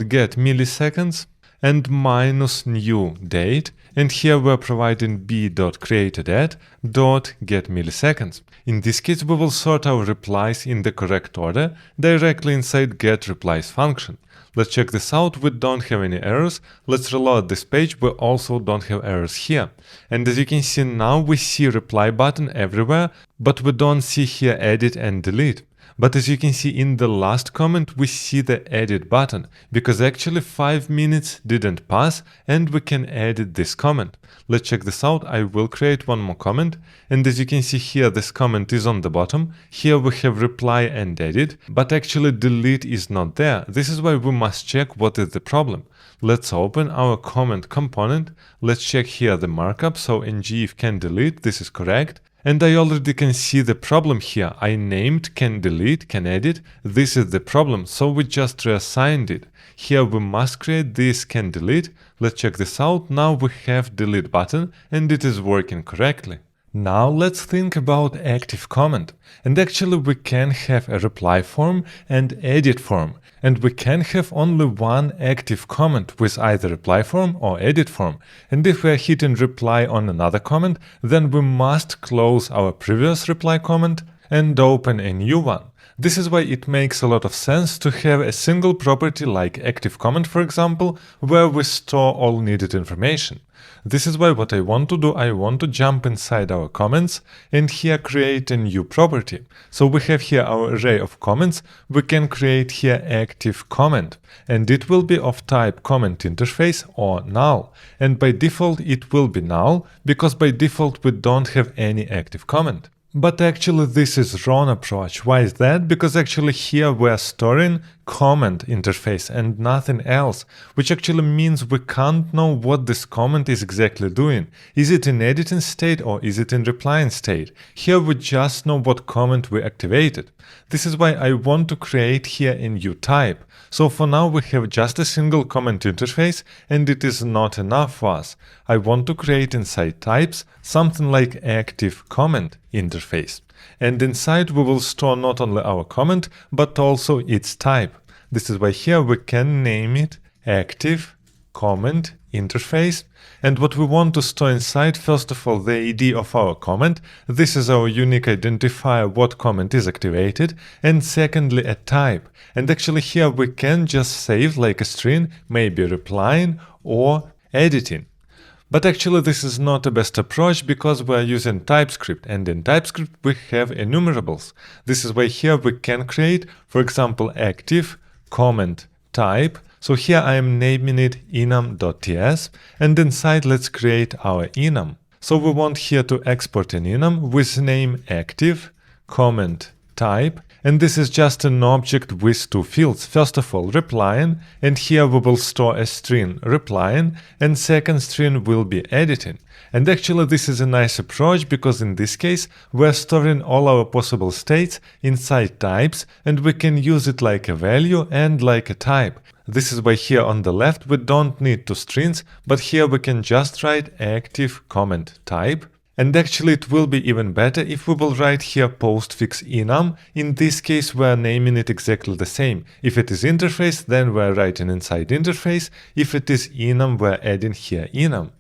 .get milliseconds, and minus new date, and here we are providing b.createdAt, .get milliseconds. In this case, we will sort our replies in the correct order directly inside getReplies function. Let's check this out, we don't have any errors. Let's reload this page, we also don't have errors here. And as you can see now, we see reply button everywhere, but we don't see here edit and delete. But as you can see in the last comment, we see the edit button, because actually 5 minutes didn't pass and we can edit this comment. Let's check this out, I will create one more comment, and as you can see here, this comment is on the bottom. Here we have reply and edit, but actually delete is not there. This is why we must check what is the problem. Let's open our comment component, let's check here the markup, so ngIf can delete, this is correct. And I already can see the problem here. I named can delete, can edit. This is the problem, so we just reassigned it. Here we must create this can delete. Let's check this out. Now we have delete button and it is working correctly. Now let's think about active comment. And actually we can have a reply form and edit form. And we can have only one active comment with either reply form or edit form. And if we are hitting reply on another comment, then we must close our previous reply comment and open a new one. This is why it makes a lot of sense to have a single property like active comment, for example, where we store all needed information. This is why what I want to do, I want to jump inside our comments and here create a new property. So we have here our array of comments, we can create here active comment, and it will be of type comment interface or null. And by default it will be null, because by default we don't have any active comment. But actually this is wrong approach. Why is that? Because actually here we are storing comment interface and nothing else, which actually means we can't know what this comment is exactly doing. Is it in editing state or is it in replying state? Here we just know what comment we activated. This is why I want to create here a new type. So for now we have just a single comment interface and it is not enough for us. I want to create inside types something like active comment interface. And inside we will store not only our comment but also its type. This is why here we can name it active comment interface. And what we want to store inside, first of all, the ID of our comment. This is our unique identifier what comment is activated. And secondly, a type. And actually here we can just save like a string, maybe replying or editing. But actually this is not the best approach because we are using TypeScript, and in TypeScript we have enumerables. This is why here we can create, for example, active comment type. So here I am naming it enum.ts, and inside let's create our enum. So we want here to export an enum with name active comment type, and this is just an object with two fields. First of all, replying, and here we will store a string replying, and second string will be editing. And actually this is a nice approach because in this case we're storing all our possible states inside types, and we can use it like a value and like a type. This is why here on the left we don't need two strings, but here we can just write active comment type. And actually it will be even better if we will write here postfix enum. In this case we are naming it exactly the same. If it is interface, then we are writing inside interface. If it is enum, we are adding here enum.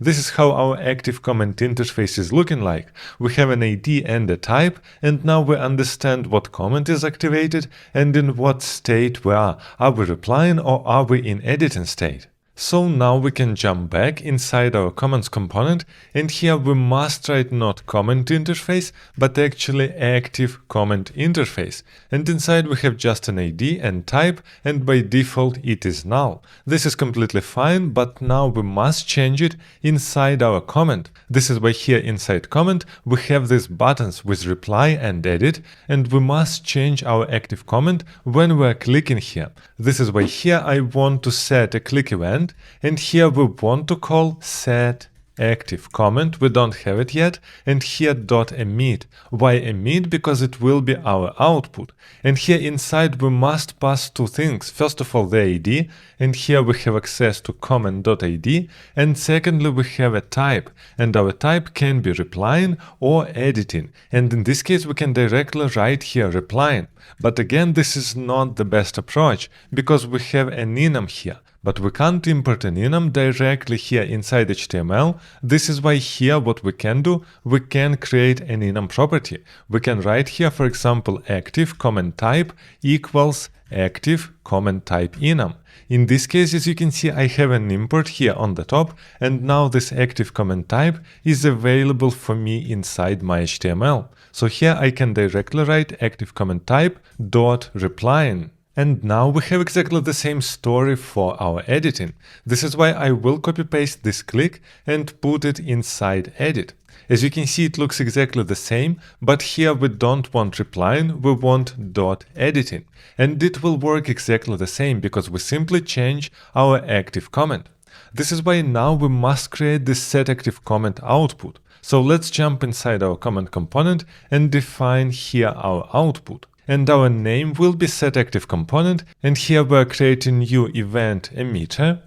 This is how our active comment interface is looking like. We have an ID and a type, and now we understand what comment is activated and in what state we are. Are we replying or are we in editing state? So now we can jump back inside our comments component, and here we must write not comment interface, but actually active comment interface. And inside we have just an ID and type, and by default it is null. This is completely fine, but now we must change it inside our comment. This is why here inside comment we have these buttons with reply and edit, and we must change our active comment when we are clicking here. This is why here I want to set a click event, and here we want to call set active comment. We don't have it yet, and here .emit. Why emit? Because it will be our output. And here inside we must pass two things. First of all, the ID, and here we have access to comment.id, and secondly we have a type, and our type can be replying or editing, and in this case we can directly write here replying. But again, this is not the best approach, because we have an enum here. But we can't import an enum directly here inside HTML. This is why here what we can do, we can create an enum property. We can write here, for example, active comment type equals active comment type enum. In this case, as you can see, I have an import here on the top, and now this active comment type is available for me inside my HTML. So here I can directly write active comment type dot replying. And now we have exactly the same story for our editing. This is why I will copy paste this click and put it inside edit. As you can see, it looks exactly the same, but here we don't want replying, we want dot editing. And it will work exactly the same because we simply change our active comment. This is why now we must create this set active comment output. So let's jump inside our comment component and define here our output. And our name will be setActiveComponent, and here we are creating new event emitter,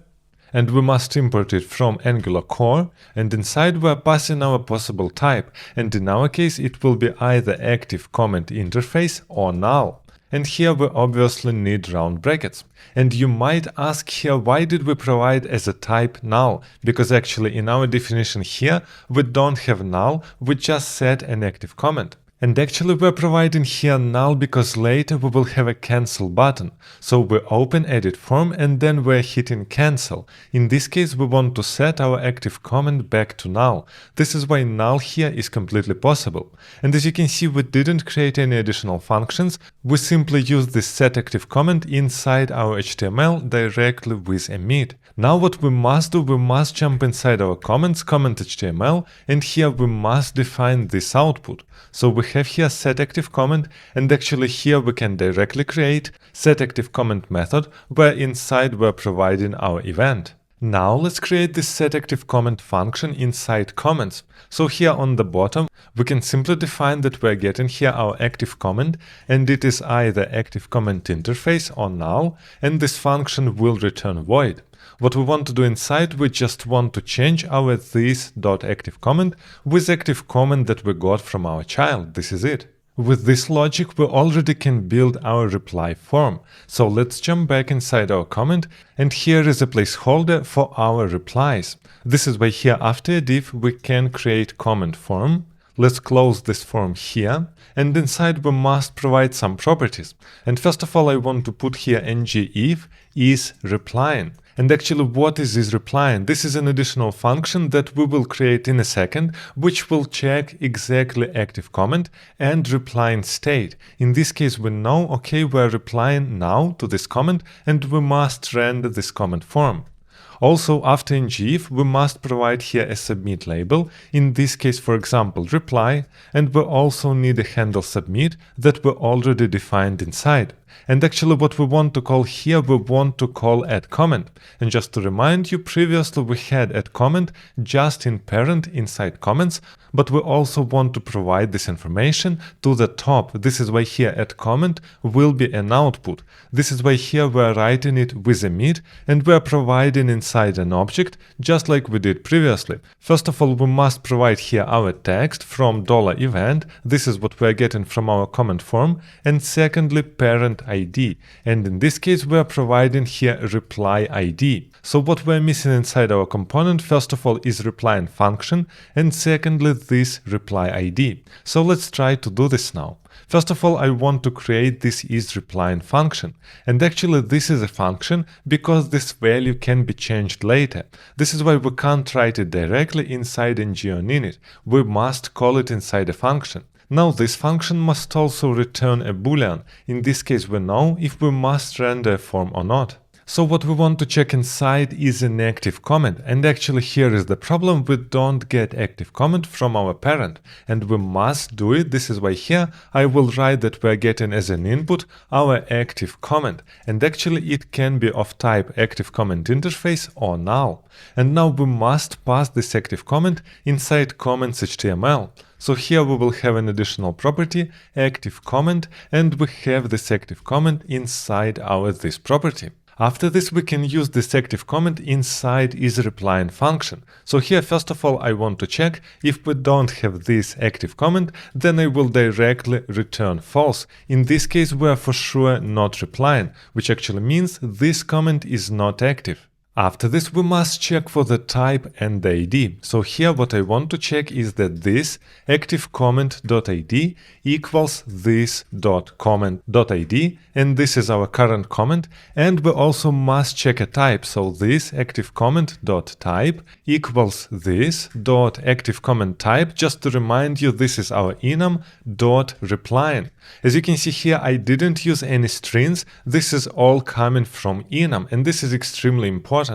and we must import it from Angular core, and inside we are passing our possible type, and in our case it will be either active comment interface or null. And here we obviously need round brackets. And you might ask here, why did we provide as a type null? Because actually in our definition here we don't have null, we just set an active comment. And actually we're providing here null because later we will have a cancel button. So we open edit form and then we're hitting cancel. In this case we want to set our active comment back to null. This is why null here is completely possible. And as you can see, we didn't create any additional functions. We simply use this set active comment inside our HTML directly with emit. Now what we must do, we must jump inside our comments, comment HTML, and here we must define this output. So we have here setActiveComment, and actually here we can directly create setActiveComment method where inside we're providing our event. Now let's create this setActiveComment function inside comments. So here on the bottom we can simply define that we're getting here our active comment, and it is either active comment interface or null, and this function will return void. What we want to do inside, we just want to change our this.activeComment with active comment that we got from our child. This is it. With this logic, we already can build our reply form. So let's jump back inside our comment, and here is a placeholder for our replies. This is why here after a div we can create comment form. Let's close this form here, and inside we must provide some properties. And first of all, I want to put here ngIf is replying. And actually, what is this replying? This is an additional function that we will create in a second, which will check exactly active comment and replying state. In this case, we know, okay, we're replying now to this comment, and we must render this comment form. Also, after ngIf, we must provide here a submit label, in this case, for example, reply, and we also need a handle submit that we already defined inside. And actually what we want to call here, we want to call add comment. And just to remind you, previously we had add comment just in parent inside comments, but we also want to provide this information to the top. This is why here add comment will be an output. This is why here we are writing it with emit, and we are providing inside an object, just like we did previously. First of all, we must provide here our text from $event. This is what we are getting from our comment form. And secondly, parent parent ID, and in this case we are providing here reply ID. So what we're missing inside our component, first of all, is replying function, and secondly this reply ID. So let's try to do this now. First of all, I want to create this isReplying function, and actually this is a function because this value can be changed later. This is why we can't write it directly inside ng on init. We must call it inside a function. Now this function must also return a boolean. In this case we know if we must render a form or not. So what we want to check inside is an active comment, and actually here is the problem: we don't get active comment from our parent, and we must do it. This is why here I will write that we are getting as an input our active comment, and actually it can be of type active comment interface or null. And now we must pass this active comment inside comments.html. So here we will have an additional property, active comment, and we have this active comment inside our this property. After this, we can use this active comment inside isReplying function. So here, first of all, I want to check if we don't have this active comment, then I will directly return false. In this case, we are for sure not replying, which actually means this comment is not active. After this, we must check for the type and the ID. So here what I want to check is that this activeComment.id equals this.comment.id, and this is our current comment, and we also must check a type. So this activeComment.type equals this.activeCommentType. Just to remind you, this is our enum.replying. As you can see here, I didn't use any strings. This is all coming from enum, and this is extremely important.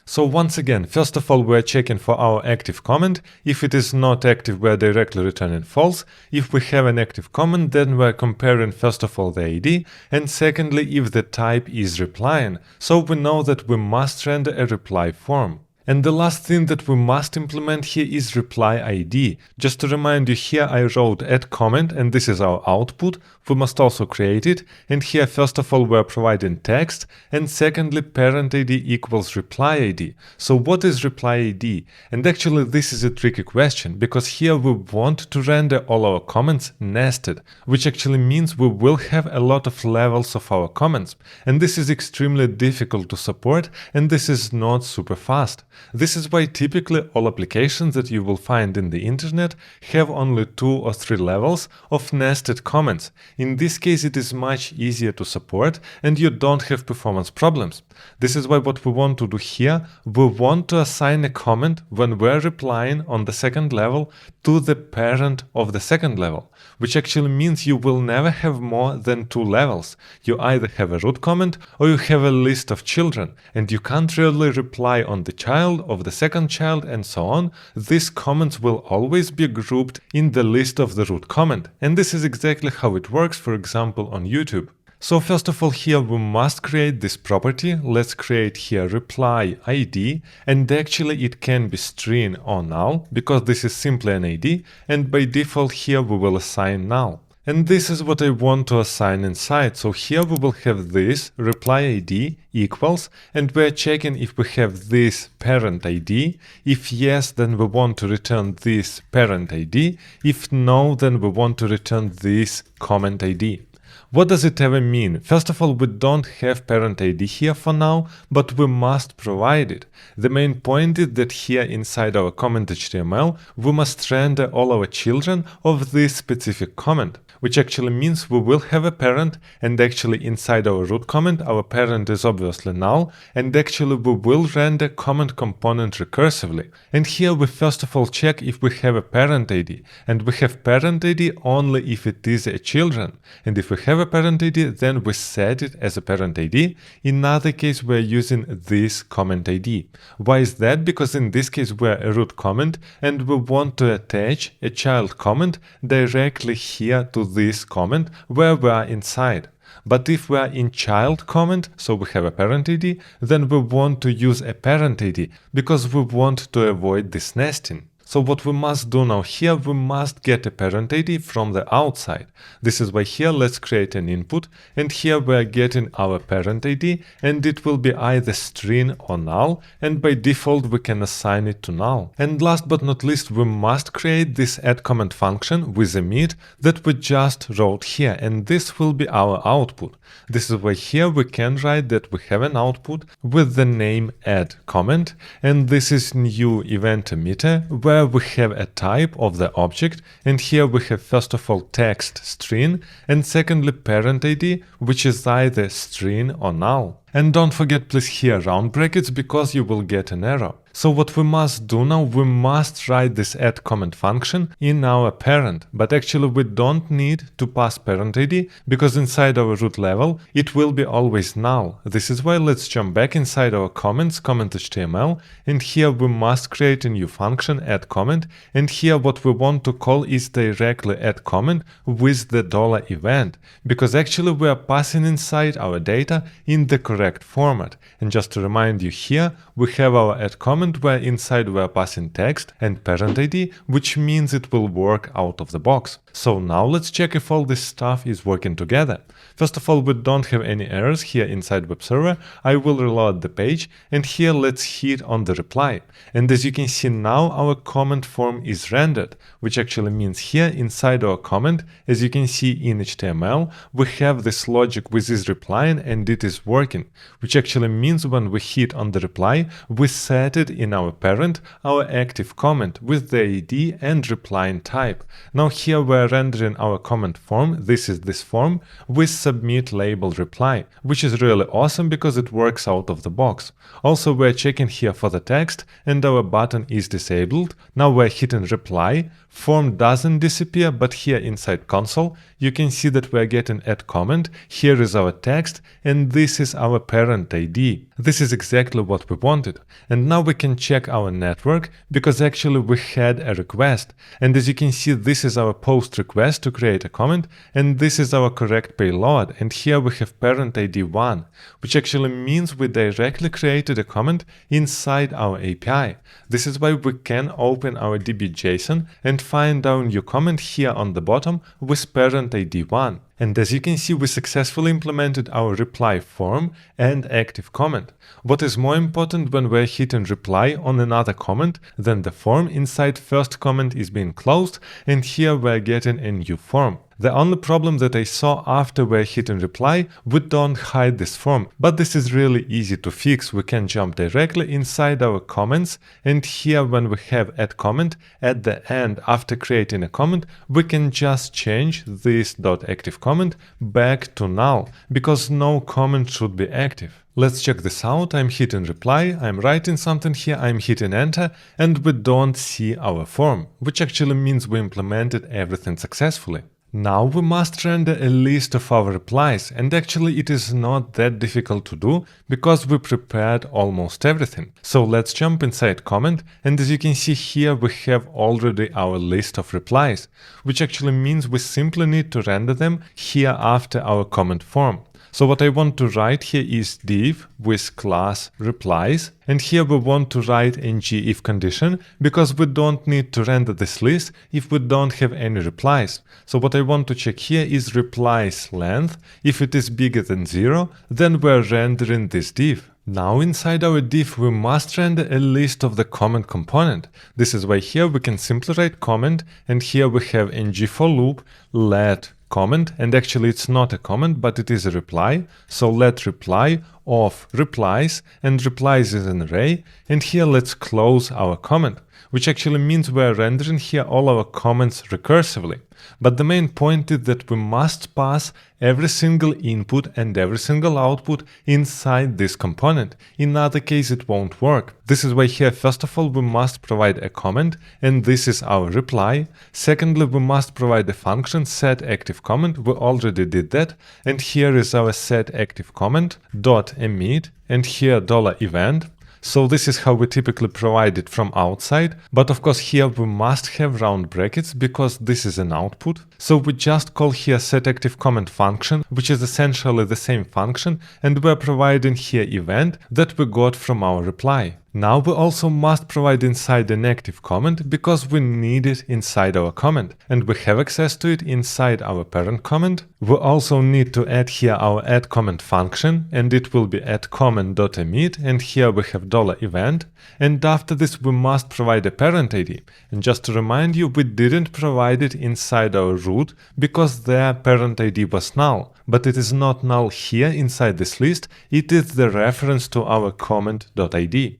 So once again, first of all, we're checking for our active comment. If it is not active, we're directly returning false. If we have an active comment, then we're comparing first of all the ID, and secondly, if the type is replying. So we know that we must render a reply form. And the last thing that we must implement here is reply ID. Just to remind you, here I wrote add comment, and this is our output. We must also create it, and here first of all we're providing text, and secondly parent ID equals reply ID. So what is reply ID? And actually this is a tricky question, because here we want to render all our comments nested, which actually means we will have a lot of levels of our comments, and this is extremely difficult to support, and this is not super fast. This is why typically all applications that you will find in the internet have only 2 or 3 levels of nested comments. In this case, it is much easier to support and you don't have performance problems. This is why what we want to do here, we want to assign a comment when we're replying on the second level to the parent of the second level, which actually means you will never have more than 2 levels. You either have a root comment or you have a list of children, and you can't really reply on the child of the second child and so on. These comments will always be grouped in the list of the root comment, and this is exactly how it works, for example, on YouTube. So first of all, here we must create this property. Let's create here reply ID, and actually it can be string or null because this is simply an ID, and by default here we will assign null. And this is what I want to assign inside. So here we will have this reply ID equals, and we're checking if we have this parent ID. If yes, then we want to return this parent ID. If no, then we want to return this comment ID. What does it ever mean? First of all, we don't have parent ID here for now, but we must provide it. The main point is that here inside our comment.html, we must render all our children of this specific comment, which actually means we will have a parent, and actually inside our root comment, our parent is obviously null, and actually we will render comment component recursively. And here we first of all check if we have a parent ID, and we have parent ID only if it is a children, and if we have a parent ID, then we set it as a parent ID. In other case, we're using this comment ID. Why is that? Because in this case, we're a root comment, and we want to attach a child comment directly here to this comment where we are inside. But if we are in child comment, so we have a parent ID, then we want to use a parent ID because we want to avoid this nesting. So what we must do now here, we must get a parent ID from the outside. This is why here let's create an input, and here we are getting our parent ID, and it will be either string or null, and by default we can assign it to null. And last but not least, we must create this add comment function with a mid that we just wrote here, and this will be our output. This is why here we can write that we have an output with the name add comment, and this is new event emitter where we have a type of the object, and here we have first of all text string, and secondly parent ID, which is either string or null. And don't forget please here round brackets, because you will get an error. So what we must do now, we must write this add comment function in our parent, but actually we don't need to pass parent ID, because inside our root level it will be always null. This is why let's jump back inside our comments, comment.html, and here we must create a new function add comment, and here what we want to call is directly add comment with the $event, because actually we are passing inside our data in the correct format. And just to remind you here, we have our add comment where inside we are passing text and parent ID, which means it will work out of the box. So now let's check if all this stuff is working together. First of all, we don't have any errors here inside web server. I will reload the page, and here let's hit on the reply. And as you can see now, our comment form is rendered, which actually means here inside our comment, as you can see in HTML, we have this logic with this replying and it is working, which actually means when we hit on the reply, we set it in our parent, our active comment with the ID and replying type. Now here we're rendering our comment form, this is this form, with submit label reply, which is really awesome because it works out of the box. Also we're checking here for the text and our button is disabled. Now we're hitting reply, form doesn't disappear, but here inside console you can see that we're getting add comment, here is our text, and this is our parent ID. This is exactly what we wanted. And now we can check our network, because actually we had a request, and as you can see this is our post request to create a comment, and this is our correct payload, and here we have parent ID 1, which actually means we directly created a comment inside our API. This is why we can open our db.json and find our new comment here on the bottom with parent ID 1. And as you can see, we successfully implemented our reply form and active comment. What is more important when we're hitting reply on another comment, then the form inside first comment is being closed, and here we're getting a new form. The only problem that I saw after we're hitting reply, we don't hide this form, but this is really easy to fix. We can jump directly inside our comments, and here when we have add comment at the end after creating a comment, we can just change this .active comment back to null, because no comment should be active. Let's check this out. I'm hitting reply, I'm writing something here, I'm hitting enter, and we don't see our form, which actually means we implemented everything successfully. Now we must render a list of our replies, and actually it is not that difficult to do because we prepared almost everything. So let's jump inside comment, and as you can see here we have already our list of replies, which actually means we simply need to render them here after our comment form. So what I want to write here is div with class replies, and here we want to write ng if condition, because we don't need to render this list if we don't have any replies. So what I want to check here is replies length. If it is bigger than 0, then we're rendering this div. Now inside our div we must render a list of the comment component. This is why here we can simply write comment, and here we have ng for loop let comment, and actually it's not a comment but it is a reply, so let reply of replies, and replies is an array, and here let's close our comment, which actually means we're rendering here all our comments recursively. But the main point is that we must pass every single input and every single output inside this component. In other case it won't work. This is why here first of all we must provide a comment, and this is our reply. Secondly, we must provide a function setActiveComment. We already did that, and here is our setActiveComment.emit, and here $event. So this is how we typically provide it from outside, but of course here we must have round brackets because this is an output. So we just call here setActiveComment function, which is essentially the same function, and we're providing here event that we got from our reply. Now we also must provide inside an active comment because we need it inside our comment and we have access to it inside our parent comment. We also need to add here our add comment function and it will be add comment.emit and here we have $event, and after this we must provide a parent ID. And just to remind you, we didn't provide it inside our root because their parent ID was null, but it is not null here inside this list, it is the reference to our comment.id.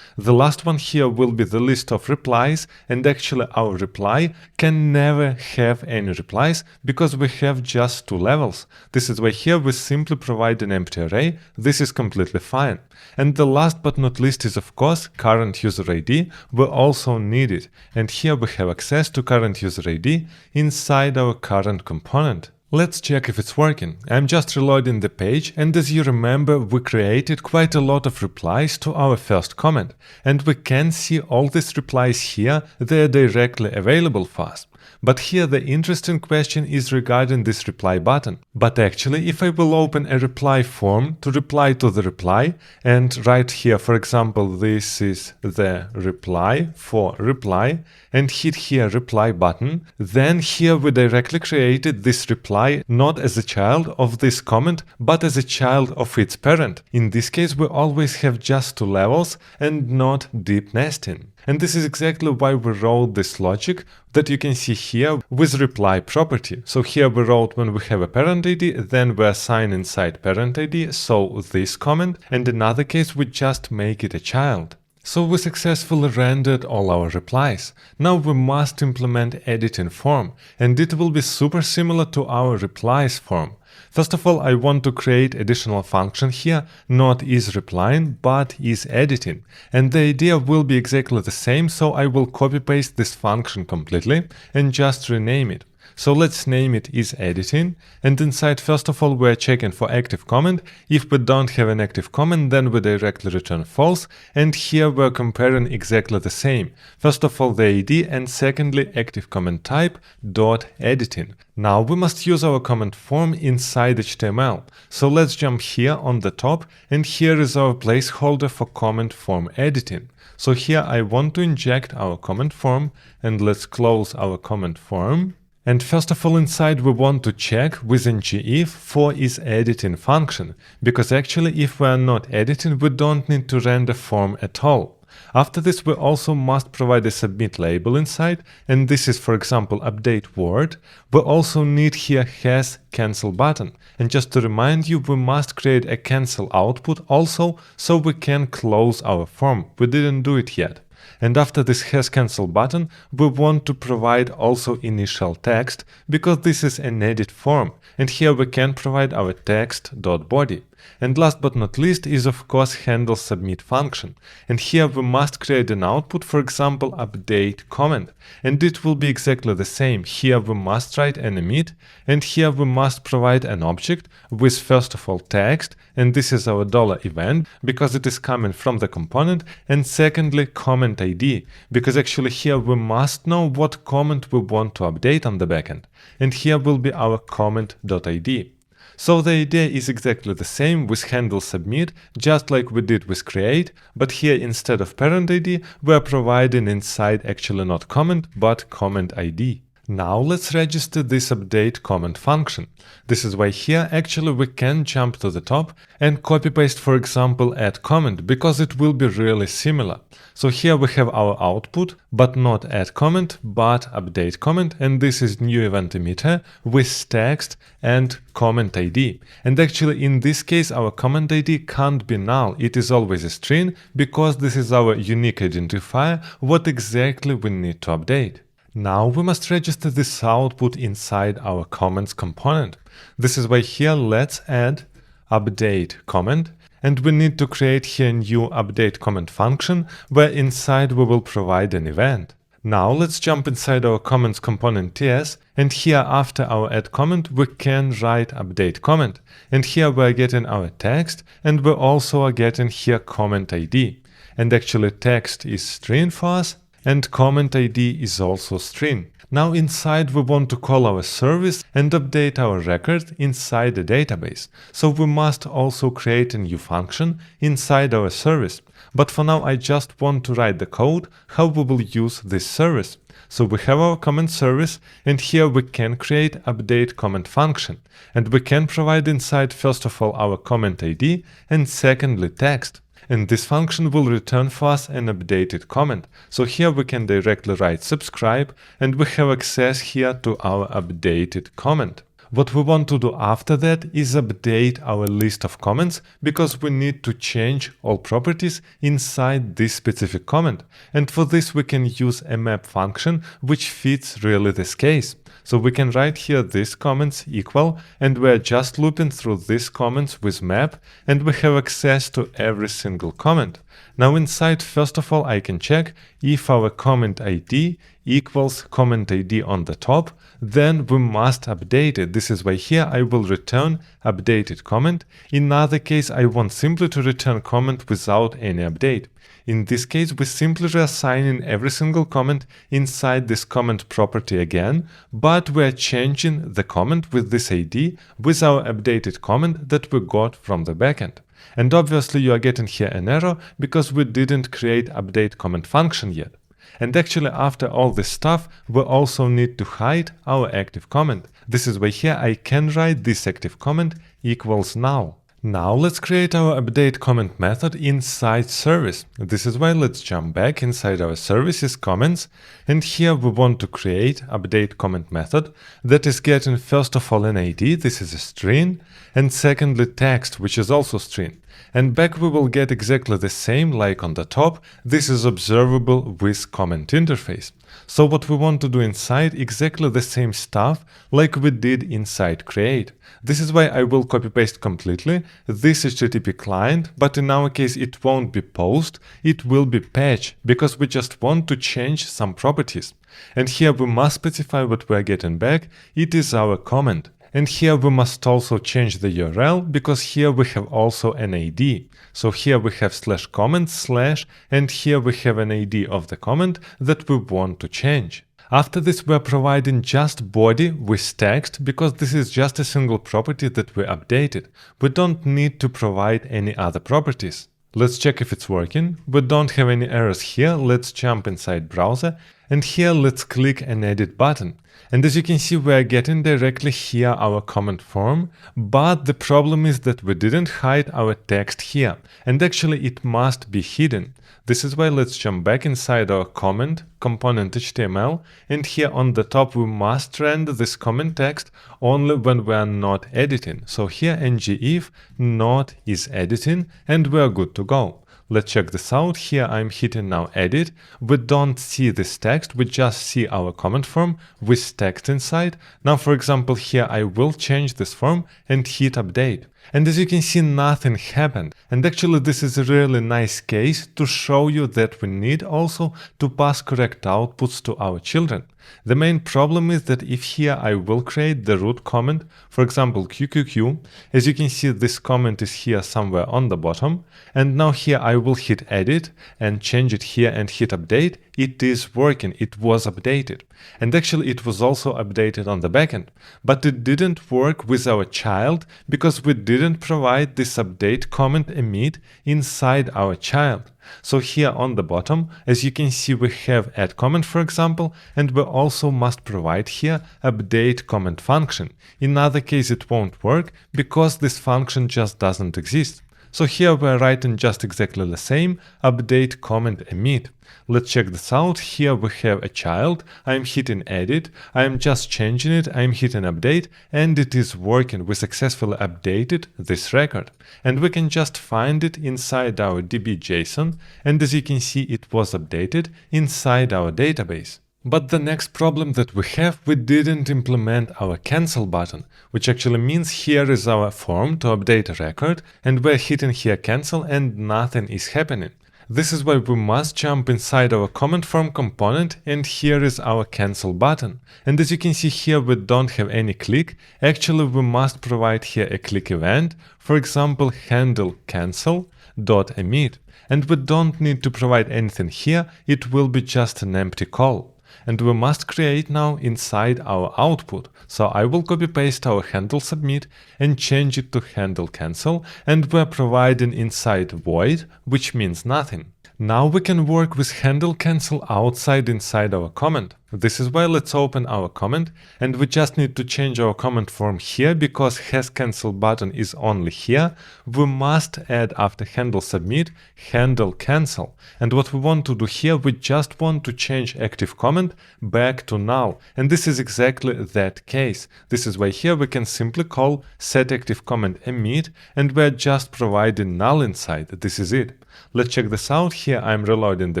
The last one here will be the list of replies, and actually our reply can never have any replies because we have just 2 levels. This is why here we simply provide an empty array. This is completely fine. And the last but not least is of course current user ID. We also need it, and here we have access to current user ID inside our current component. Let's check if it's working. I'm just reloading the page, and as you remember, we created quite a lot of replies to our first comment, and we can see all these replies here, they are directly available for us. But here the interesting question is regarding this reply button. But actually, if I will open a reply form to reply to the reply and write here, for example, this is the reply for reply, and hit here reply button, then here we directly created this reply not as a child of this comment, but as a child of its parent. In this case, we always have just 2 levels and not deep nesting. And this is exactly why we wrote this logic that you can see here with reply property. So here we wrote when we have a parent ID, then we assign inside parent ID, so this comment, and in another case we just make it a child. So we successfully rendered all our replies. Now we must implement editing form, and it will be super similar to our replies form. First of all, I want to create additional function here, not is replying, but is editing. And the idea will be exactly the same, so I will copy paste this function completely and just rename it. So let's name it is editing, and inside first of all we're checking for active comment. If we don't have an active comment, then we directly return false, and here we're comparing exactly the same. First of all the ID, and secondly active comment type dot editing. Now we must use our comment form inside HTML. So let's jump here on the top, and here is our placeholder for comment form editing. So here I want to inject our comment form, and let's close our comment form. And first of all inside we want to check within if for is editing function, because actually if we are not editing we don't need to render form at all. After this we also must provide a submit label inside, and this is for example update word. We also need here has cancel button, and just to remind you we must create a cancel output also so we can close our form. We didn't do it yet. And after this has cancel button, we want to provide also initial text, because this is an edit form, and here we can provide our text.body. And last but not least is of course handle submit function, and here we must create an output, for example update comment, and it will be exactly the same. Here we must write an emit, and here we must provide an object with first of all text, and this is our $event because it is coming from the component, and secondly comment ID, because actually here we must know what comment we want to update on the backend, and here will be our comment.id. So the idea is exactly the same with handle submit, just like we did with create, but here instead of parent ID, we are providing inside actually not comment, but comment ID. Now let's register this update comment function. This is why here actually we can jump to the top and copy paste, for example, add comment, because it will be really similar. So here we have our output, but not add comment, but update comment, and this is new event emitter with text and comment ID. And actually in this case our comment ID can't be null, it is always a string, because this is our unique identifier, what exactly we need to update. Now we must register this output inside our comments component. This is why here let's add update comment, and we need to create here a new update comment function where inside we will provide an event. Now let's jump inside our comments component TS, and here after our add comment we can write update comment, and here we are getting our text, and we also are getting here comment ID, and actually text is string for us, and comment ID is also string. Now inside we want to call our service and update our record inside the database. So we must also create a new function inside our service. But for now, I just want to write the code how we will use this service. So we have our comment service, and here we can create update comment function. And we can provide inside first of all our comment ID and secondly text. And this function will return for us an updated comment. So here we can directly write subscribe, and we have access here to our updated comment. What we want to do after that is update our list of comments, because we need to change all properties inside this specific comment. And for this we can use a map function which fits really this case. So we can write here these comments equal, and we are just looping through these comments with map, and we have access to every single comment. Now inside, first of all, I can check if our comment ID equals comment ID on the top, then we must update it. This is why here I will return updated comment. In other case, I want simply to return comment without any update. In this case, we simply reassigning every single comment inside this comment property again, but we are changing the comment with this ID with our updated comment that we got from the backend. And obviously you are getting here an error because we didn't create update comment function yet. And actually after all this stuff, we also need to hide our active comment. This is why here I can write this active comment equals null. Now let's create our update comment method inside service. This is why let's jump back inside our services comments, and here we want to create update comment method that is getting first of all an ID, this is a string, and secondly text, which is also string. And back we will get exactly the same like on the top, this is observable with comment interface. So what we want to do inside exactly the same stuff like we did inside create. This is why I will copy paste completely this HTTP client, but in our case it won't be post, it will be patch, because we just want to change some properties. And here we must specify what we are getting back, it is our comment. And here we must also change the URL, because here we have also an ID. So here we have /comment/ and here we have an ID of the comment that we want to change. After this we are providing just body with text, because this is just a single property that we updated. We don't need to provide any other properties. Let's check if it's working. We don't have any errors here. Let's jump inside browser, and here let's click an edit button. And as you can see, we are getting directly here our comment form, but the problem is that we didn't hide our text here, and actually it must be hidden. This is why let's jump back inside our comment component HTML, and here on the top we must render this comment text only when we are not editing. So here ngIf not is editing, and we are good to go. Let's check this out. Here I'm hitting now edit. We don't see this text, we just see our comment form with text inside. Now for example here I will change this form and hit update. And as you can see, nothing happened. And actually this is a really nice case to show you that we need also to pass correct outputs to our children. The main problem is that if here I will create the root comment, for example QQQ, as you can see this comment is here somewhere on the bottom, and now here I will hit edit and change it here and hit update, it is working, it was updated. And actually it was also updated on the backend, but it didn't work with our child because we didn't provide this update comment emit inside our child. So here on the bottom, as you can see, we have add comment, for example, and we also must provide here update comment function. In other case, it won't work because this function just doesn't exist. So here we're writing just exactly the same, update comment emit. Let's check this out. Here we have a child, I'm hitting edit, I'm just changing it, I'm hitting update, and it is working. We successfully updated this record. And we can just find it inside our db.json, and as you can see, it was updated inside our database. But the next problem that we have, we didn't implement our cancel button, which actually means here is our form to update a record, and we're hitting here cancel and nothing is happening. This is why we must jump inside our comment form component, and here is our cancel button. And as you can see here, we don't have any click. Actually, we must provide here a click event, for example, handle cancel.emit. And we don't need to provide anything here, it will be just an empty call. and we must create now inside our output. So I will copy paste our handle submit and change it to handle cancel, and we're providing inside void, which means nothing. Now we can work with handle cancel inside our comment. This is why let's open our comment, and we just need to change our comment form here because has cancel button is only here. We must add after handle submit handle cancel, and what we want to do here, we just want to change active comment back to null, and this is exactly that case. This is why here we can simply call set active comment emit, and we're just providing null inside. This is it. Let's check this out. Here I'm reloading the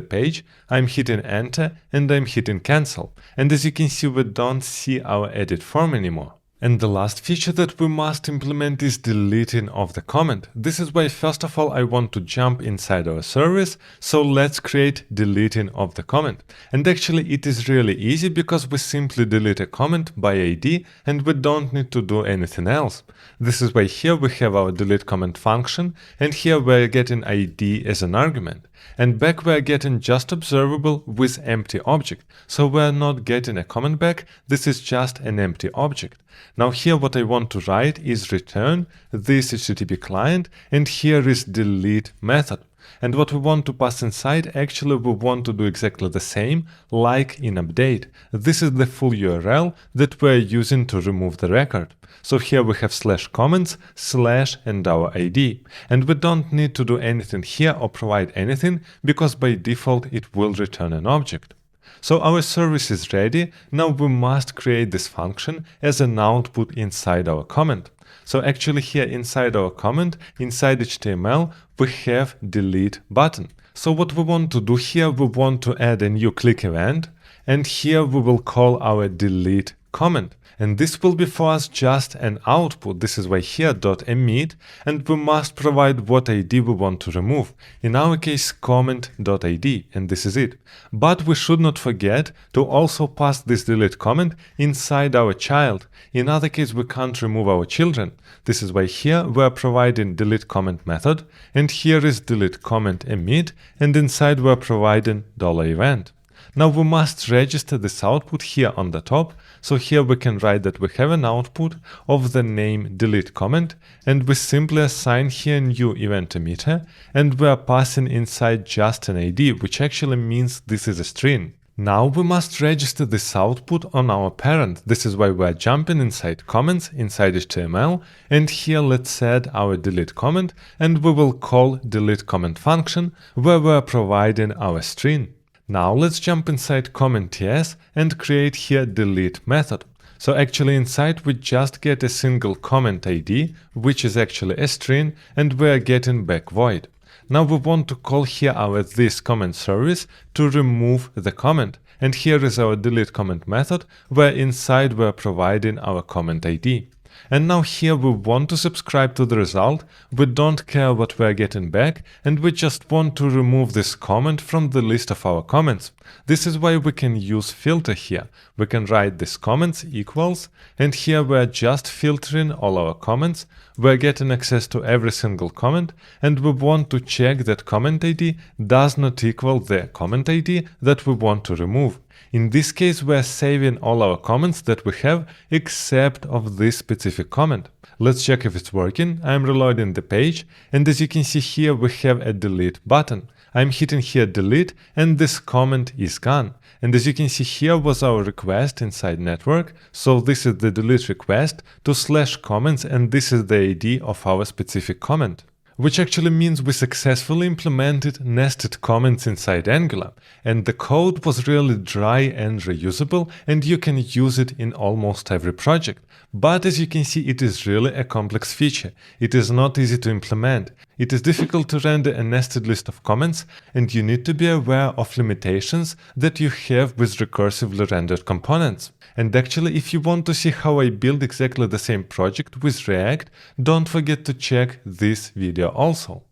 page, I'm hitting enter, and I'm hitting cancel. And as you can see, we don't see our edit form anymore. And the last feature that we must implement is deleting of the comment. This is why first of all I want to jump inside our service, so let's create deleting of the comment. And actually it is really easy because we simply delete a comment by ID and we don't need to do anything else. This is why here we have our delete comment function, and here we're getting ID as an argument. And back we're getting just observable with empty object. So we're not getting a comment back, this is just an empty object. Now here what I want to write is return this HTTP client, and here is delete method. And what we want to pass inside, actually we want to do exactly the same like in update. This is the full URL that we're using to remove the record. So here we have /comments, / and our ID. And we don't need to do anything here or provide anything because by default it will return an object. So our service is ready. Now we must create this function as an output inside our comment. So actually here inside our comment, inside HTML, we have delete button. So what we want to do here, we want to add a new click event, and here we will call our delete comment. And this will be for us just an output. This is why here .emit, and we must provide what ID we want to remove. In our case, comment.id, and this is it. But we should not forget to also pass this delete comment inside our child. In other case, we can't remove our children. This is why here we are providing delete comment method, and here is delete comment emit, and inside we are providing $event. Now we must register this output here on the top, so here we can write that we have an output of the name delete comment, and we simply assign here new event emitter, and we are passing inside just an ID, which actually means this is a string. Now we must register this output on our parent. This is why we are jumping inside comments, inside HTML, and here let's add our delete comment, and we will call delete comment function, where we are providing our string. Now let's jump inside comment.ts and create here delete method. So actually inside we just get a single comment ID, which is actually a string, and we are getting back void. Now we want to call here our this comment service to remove the comment. And here is our delete comment method, where inside we are providing our comment ID. And now here we want to subscribe to the result, we don't care what we are getting back, and we just want to remove this comment from the list of our comments. This is why we can use filter here. We can write this comments equals, and here we are just filtering all our comments, we are getting access to every single comment, and we want to check that comment ID does not equal the comment ID that we want to remove. In this case, we are saving all our comments that we have except of this specific comment. Let's check if it's working. I'm reloading the page, and as you can see here, we have a delete button. I'm hitting here delete, and this comment is gone. And as you can see here was our request inside network. So this is the delete request to /comments, and this is the ID of our specific comment. Which actually means we successfully implemented nested comments inside Angular, and the code was really dry and reusable, and you can use it in almost every project. But as you can see, it is really a complex feature. It is not easy to implement. It is difficult to render a nested list of comments, and you need to be aware of limitations that you have with recursively rendered components. And actually, if you want to see how I build exactly the same project with React, don't forget to check this video also.